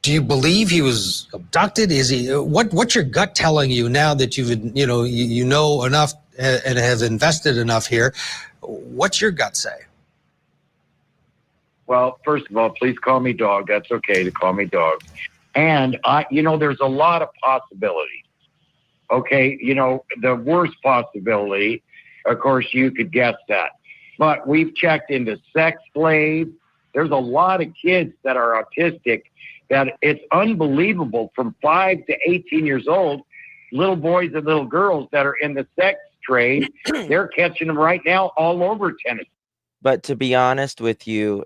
Do you believe he was abducted? Is he? What's your gut telling you now that you've you know enough and have invested enough here? What's your gut say? Well, first of all, please call me Dog. That's okay to call me Dog. And there's a lot of possibilities. Okay, the worst possibility, of course, you could guess that. But we've checked into sex slaves. There's a lot of kids that are autistic that it's unbelievable, from 5 to 18 years old, little boys and little girls that are in the sex trade. They're catching them right now all over Tennessee. But to be honest with you,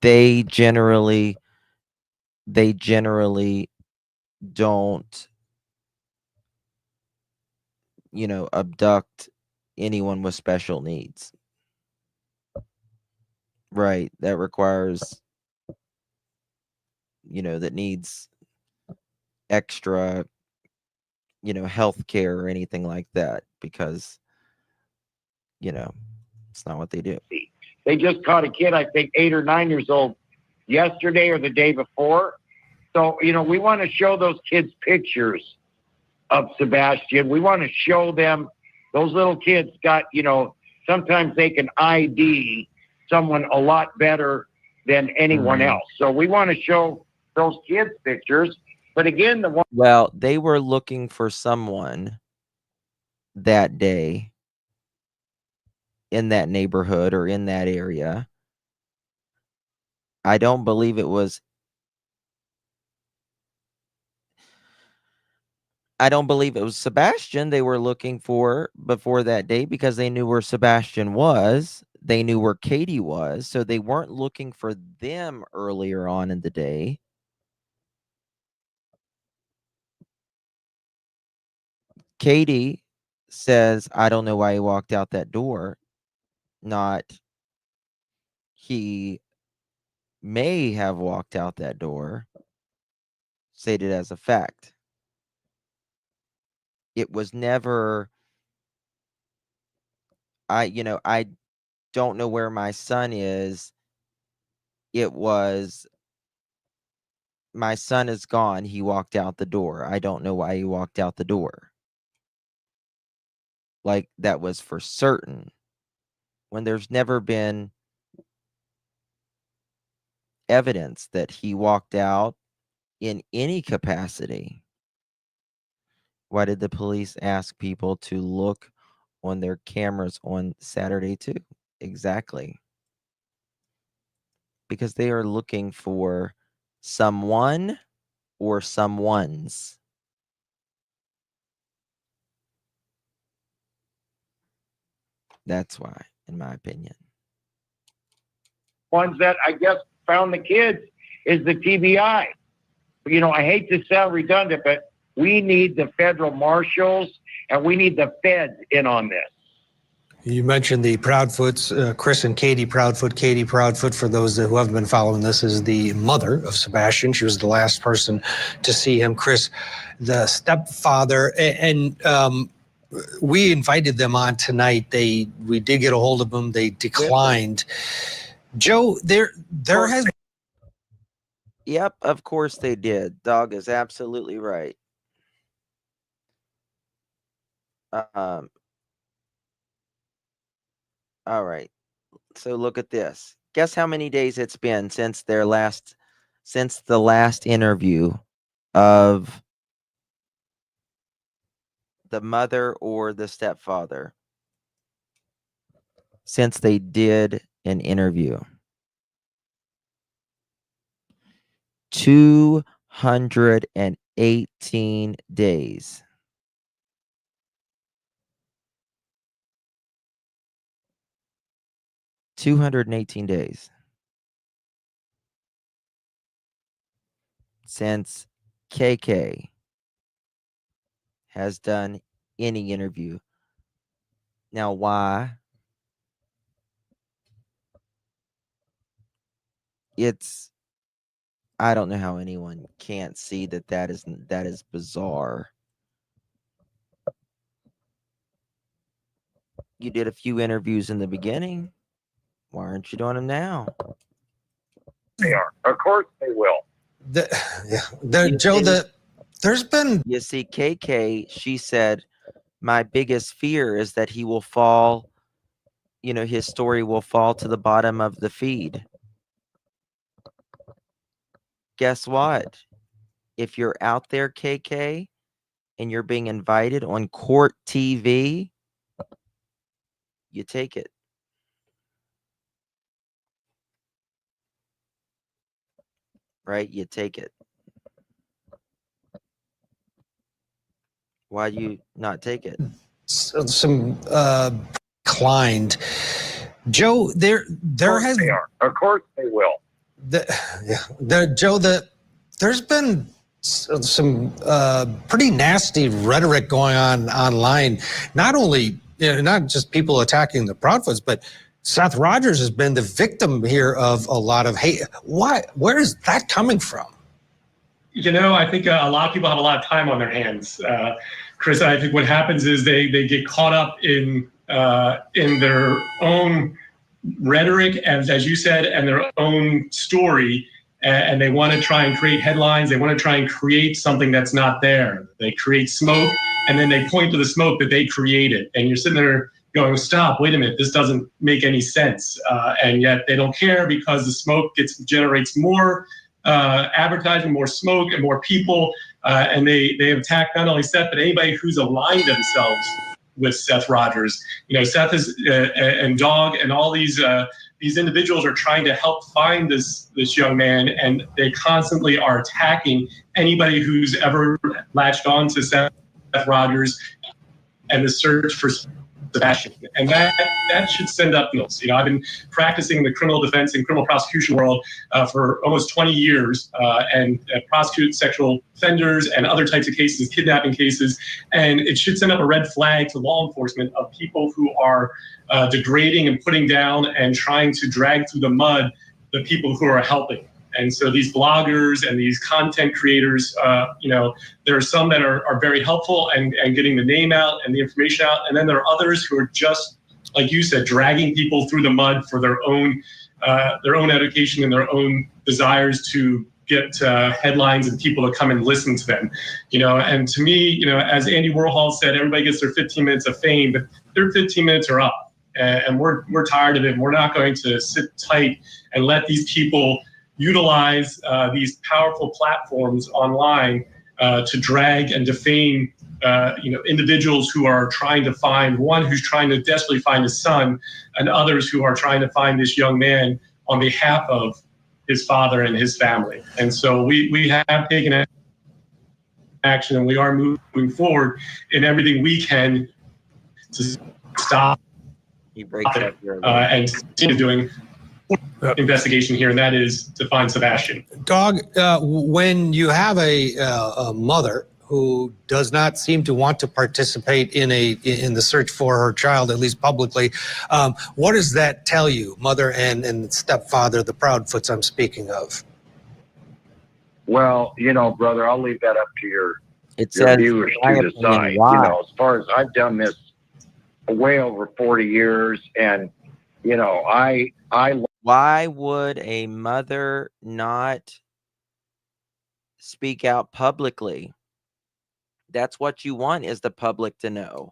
they generally don't, abduct anyone with special needs. Right. That requires, that needs extra, health care or anything like that, because, it's not what they do. They just caught a kid, I think 8 or 9 years old, yesterday or the day before. So, we want to show those kids pictures of Sebastian. We want to show them those little kids got, sometimes they can ID someone a lot better than anyone else. So we want to show those kids pictures. But again, well, they were looking for someone that day in that neighborhood or in that area. I don't believe it was Sebastian they were looking for before that day, because they knew where Sebastian was. They knew where Katie was. So they weren't looking for them earlier on in the day. Katie says, I don't know why he walked out that door. Not, he may have walked out that door. Stated as a fact. It was never, I don't know where my son is. It was, my son is gone. He walked out the door. I don't know why he walked out the door. Like, that was for certain, when there's never been evidence that he walked out in any capacity. Why did the police ask people to look on their cameras on Saturday too? Exactly. Because they are looking for someone or someones. That's why, in my opinion. ones that I guess found the kids is the TBI. I hate to sound redundant, but we need the federal marshals and we need the feds in on this. You mentioned the Proudfoots, Chris and Katie Proudfoot. Katie Proudfoot, for those who haven't been following this, is the mother of Sebastian. She was the last person to see him. Chris, the stepfather, and we invited them on tonight. We did get a hold of them. They declined. Joe, there has. Yep, of course they did. Dog is absolutely right. All right. So look at this. Guess how many days it's been since the last interview of the mother or the stepfather, since they did an interview. 218 days. $218 since KK has done any interview. Now, why? I don't know how anyone can't see that is bizarre. You did a few interviews in the beginning. Why aren't you doing them now? They are. Of course they will. There's been. You see, KK, she said, my biggest fear is that he will fall, his story will fall to the bottom of the feed. Guess what? If you're out there, KK, and you're being invited on court TV, you take it. Right? You take it. Why do you not take it? Some inclined. Joe, there has They are. Of course they will. There's been some pretty nasty rhetoric going on online. Not only, not just people attacking the Proudfoots, but Seth Rogers has been the victim here of a lot of hate. Why? Where is that coming from? I think a lot of people have a lot of time on their hands. Chris, I think what happens is they get caught up in their own rhetoric, as you said, and their own story, and they want to try and create headlines. They want to try and create something that's not there. They create smoke, and then they point to the smoke that they created. And you're sitting there going, stop, wait a minute, this doesn't make any sense. And yet they don't care because the smoke generates more advertising, more smoke, and more people. And they have attacked not only Seth, but anybody who's aligned themselves with Seth Rogers. Seth is and Dog and all these individuals are trying to help find this young man, and they constantly are attacking anybody who's ever latched on to Seth Rogers and the search for Sebastian. And that should send up signals. I've been practicing in the criminal defense and criminal prosecution world for almost 20 years and prosecute sexual offenders and other types of cases, kidnapping cases. And it should send up a red flag to law enforcement of people who are degrading and putting down and trying to drag through the mud the people who are helping. And so these bloggers and these content creators, there are some that are very helpful and getting the name out and the information out. And then there are others who are just, like you said, dragging people through the mud for their own education and their own desires to get headlines and people to come and listen to them. And to me, as Andy Warhol said, everybody gets their 15 minutes of fame, but their 15 minutes are up. And we're tired of it. We're not going to sit tight and let these people utilize these powerful platforms online to drag and defame individuals who are trying to find, one who's trying to desperately find his son, and others who are trying to find this young man on behalf of his father and his family. And so we have taken action, and we are moving forward in everything we can to stop it and continue doing investigation here, and that is to find Sebastian. Dog, when you have a mother who does not seem to want to participate in the search for her child, at least publicly, what does that tell you, mother and stepfather, the Proudfoots I'm speaking of? Well, brother, I'll leave that up to your viewers to decide. As far as I've done this way over 40 years, and why would a mother not speak out publicly? That's what you want, is the public to know.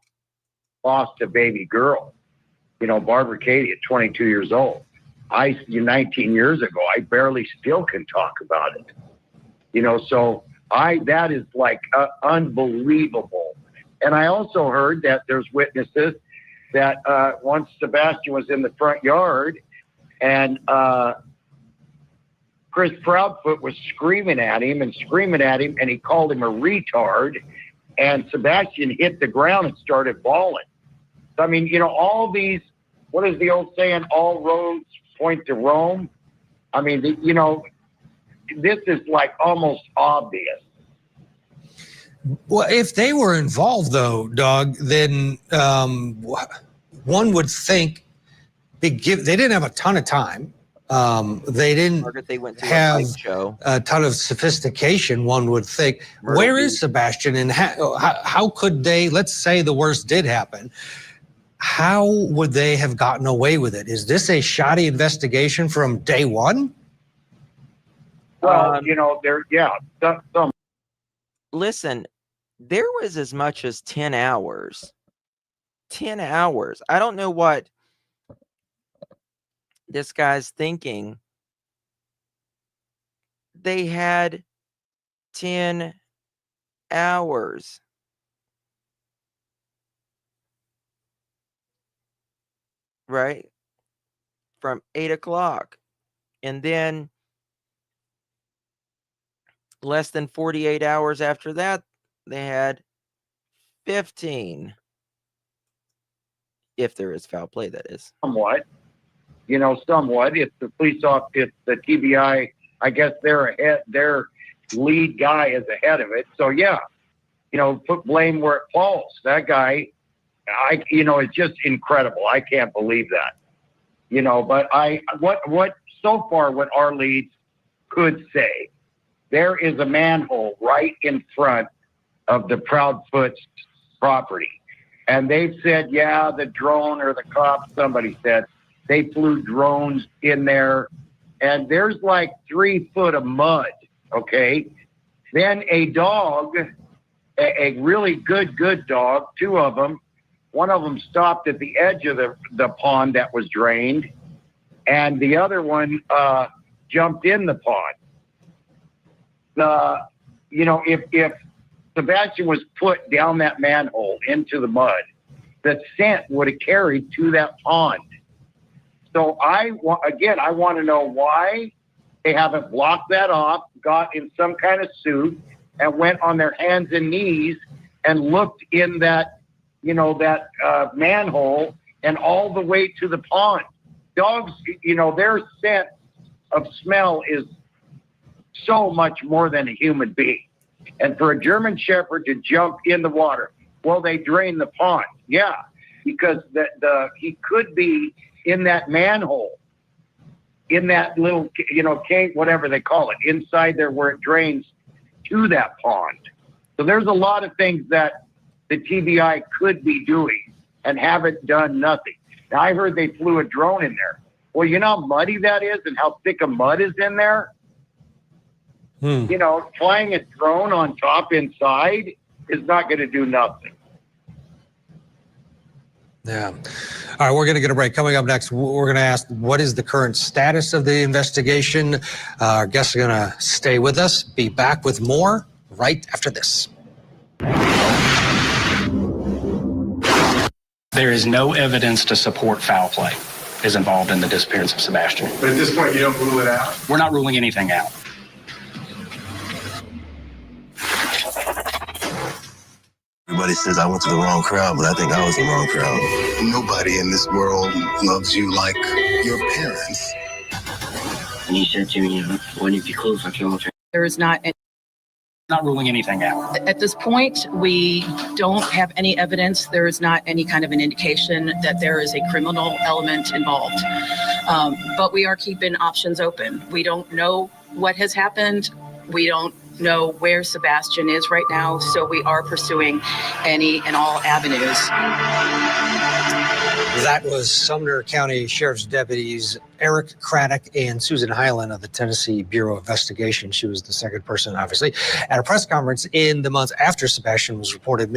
Lost a baby girl, Barbara Katie at 22 years old. 19 years ago, I barely still can talk about it. So that is like unbelievable. And I also heard that there's witnesses that once Sebastian was in the front yard, and Chris Proudfoot was screaming at him, and he called him a retard, and Sebastian hit the ground and started bawling. So, I mean, all these, what is the old saying, all roads point to Rome? I mean, this is like almost obvious. Well, if they were involved, though, Dog, then one would think they didn't have a ton of time. They didn't have a ton of sophistication, one would think. Where is Sebastian, and how could they, let's say the worst did happen, how would they have gotten away with it? Is this a shoddy investigation from day one? Well, listen, there was as much as 10 hours. 10 hours. I don't know what this guy's thinking. They had 10 hours. right? From 8 o'clock. And then less than 48 hours after that, they had 15. If there is foul play, that is. Somewhat. If the police officer, if the TBI, I guess their lead guy is ahead of it. So yeah, put blame where it falls. That guy, it's just incredible. I can't believe that. But what so far what our leads could say, there is a manhole right in front of the Proudfoot's property. And they've said, yeah, the drone or the cops, somebody said, they flew drones in there, and there's like 3 foot of mud, okay? Then a dog, a really good dog, 2 of them, one of them stopped at the edge of the pond that was drained, and the other one jumped in the pond. If Sebastian was put down that manhole into the mud, the scent would have carried to that pond. So I want to know why they haven't blocked that off, got in some kind of suit, and went on their hands and knees and looked in that, manhole and all the way to the pond. Dogs, their sense of smell is so much more than a human being. And for a German Shepherd to jump in the water, well, they drain the pond. Yeah, because he could be in that manhole, in that little, cave, whatever they call it, inside there where it drains to that pond. So there's a lot of things that the TBI could be doing and haven't done nothing. Now, I heard they flew a drone in there. Well, you know how muddy that is and how thick a mud is in there? Flying a drone on top inside is not going to do nothing. Yeah. All right, we're going to get a break. Coming up next, we're going to ask, what is the current status of the investigation? Our guests are going to stay with us. Be back with more right after this. There is no evidence to support foul play is involved in the disappearance of Sebastian. But at this point, you don't rule it out? We're not ruling anything out. Everybody says I went to the wrong crowd, but I think I was the wrong crowd. Nobody in this world loves you like your parents. And he said to me, when you get close, I can't. There is not ruling anything out. At this point, we don't have any evidence. There is not any kind of an indication that there is a criminal element involved. But we are keeping options open. We don't know what has happened. We don't know where Sebastian is right now, so we are pursuing any and all avenues. That was Sumner County Sheriff's deputies Eric Craddock and Susan Hyland of the Tennessee Bureau of Investigation. She was the second person, obviously, at a press conference in the months after Sebastian was reported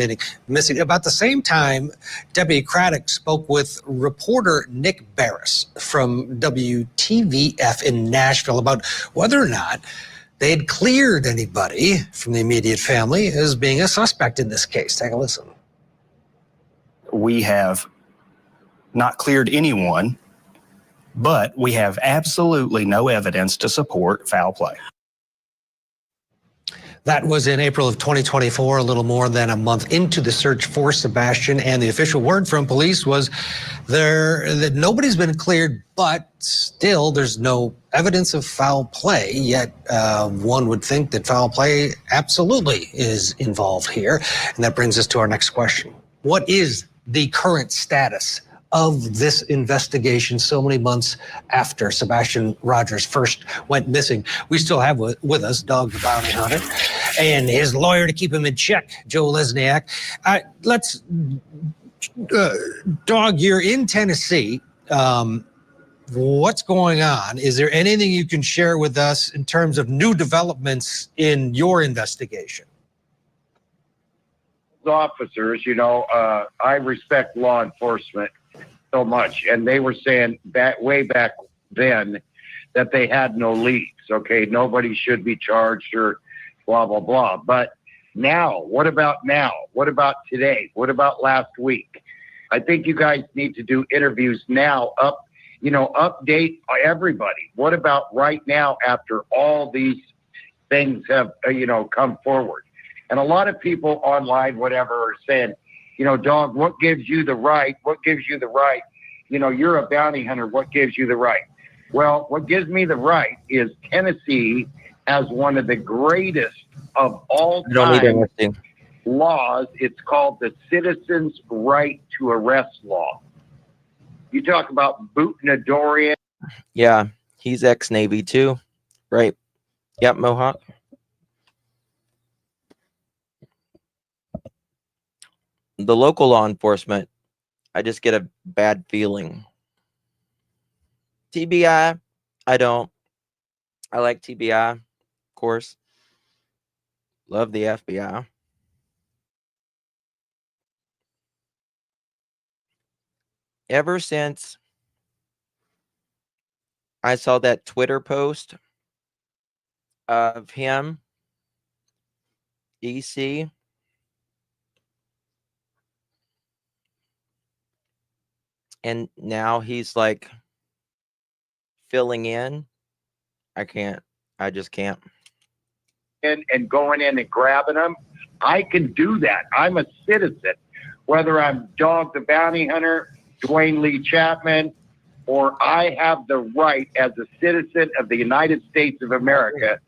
missing. About the same time, Deputy Craddock spoke with reporter Nick Barris from WTVF in Nashville about whether or not they had cleared anybody from the immediate family as being a suspect in this case. Take a listen. We have not cleared anyone, but we have absolutely no evidence to support foul play. That was in April of 2024, a little more than a month into the search for Sebastian, and the official word from police was that nobody's been cleared, but still there's no evidence of foul play, yet one would think that foul play absolutely is involved here. And that brings us to our next question. What is the current status of this investigation so many months after Sebastian Rogers first went missing? We still have with us Dog the Bounty Hunter and his lawyer to keep him in check, Joe Lesniak. Dog, you're in Tennessee. What's going on? Is there anything you can share with us in terms of new developments in your investigation? Officers, I respect law enforcement so much, and they were saying that way back then that they had no leads. Okay, nobody should be charged or blah blah blah. But now, what about now? What about today? What about last week? I think you guys need to do interviews now, update everybody. What about right now after all these things have, come forward? And a lot of people online, whatever, are saying, dog, what gives you the right? What gives you the right? You're a bounty hunter. What gives you the right? Well, what gives me the right is Tennessee has one of the greatest of all time laws. It's called the Citizen's Right to Arrest Law. You talk about booting a door in. Yeah, he's ex-Navy too, right? Yep, Mohawk. The local law enforcement, I just get a bad feeling. TBI, I don't. I like TBI, of course. Love the FBI. Ever since I saw that Twitter post of him, EC, and now he's like filling in, I just can't. And going in and grabbing them, I can do that. I'm a citizen, whether I'm Dog the Bounty Hunter, Dwayne Lee Chapman, or I have the right as a citizen of the United States of America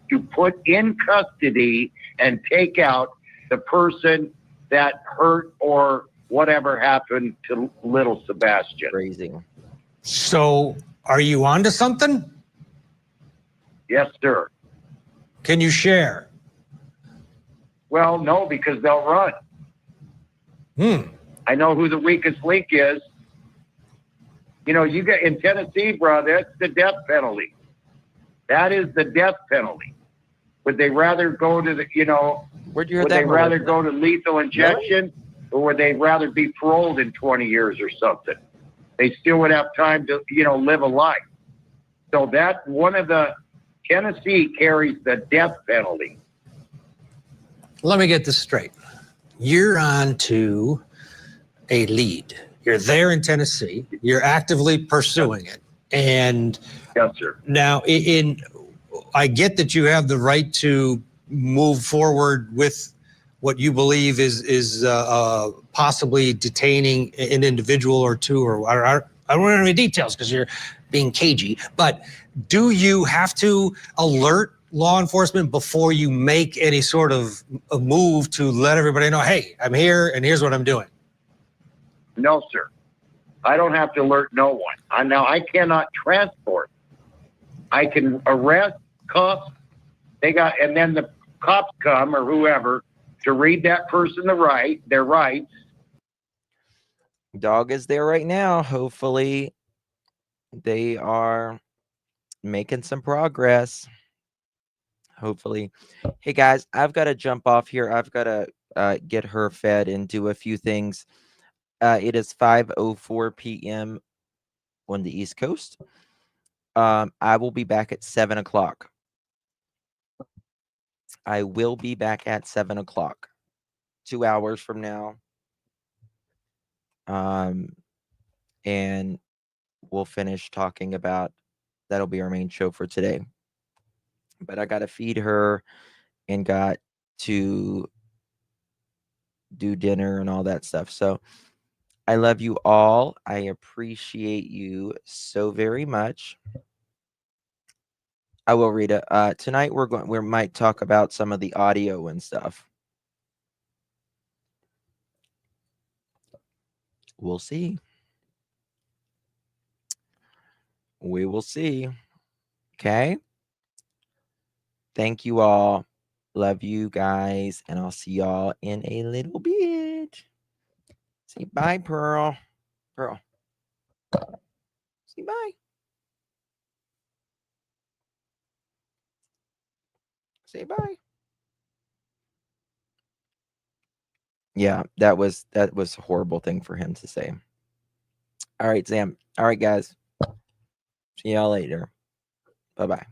to put in custody and take out the person that hurt or whatever happened to little Sebastian. Crazy. So are you onto something? Yes, sir. Can you share? Well, no, because they'll run. I know who the weakest link is. You get in Tennessee, bro, that's the death penalty. That is the death penalty. Would they rather go to the, Where'd you hear would that, they rather Melissa? go to lethal injection, or would they rather be paroled in 20 years or something? They still would have time to, live a life. So that one of the Tennessee carries the death penalty. Let me get this straight. You're on to a lead. You're there in Tennessee. You're actively pursuing it. And yes, sir. Now, I get that you have the right to move forward with what you believe is possibly detaining an individual or two, or I don't want any details because you're being cagey. But do you have to alert law enforcement before you make any sort of a move to let everybody know, hey, I'm here and here's what I'm doing? No, sir. I don't have to alert no one. Now, I cannot transport. I can arrest cops. And then the cops come or whoever to read that person their rights. Dog is there right now. Hopefully they are making some progress. Hopefully. Hey guys, I've got to jump off here. I've got to get her fed and do a few things. It is 5:04 p.m. on the East Coast. I will be back at 7 o'clock. I will be back at 7 o'clock, 2 hours from now. And we'll finish talking about, that'll be our main show for today. But I got to feed her and got to do dinner and all that stuff. So I love you all. I appreciate you so very much. I will read it. Tonight we might talk about some of the audio and stuff. We'll see. We will see. Okay. Thank you all. Love you guys. And I'll see y'all in a little bit. Say bye, Pearl. Pearl. Say bye. Say bye. Yeah, that was a horrible thing for him to say. All right, Sam. All right, guys. See y'all later. Bye-bye.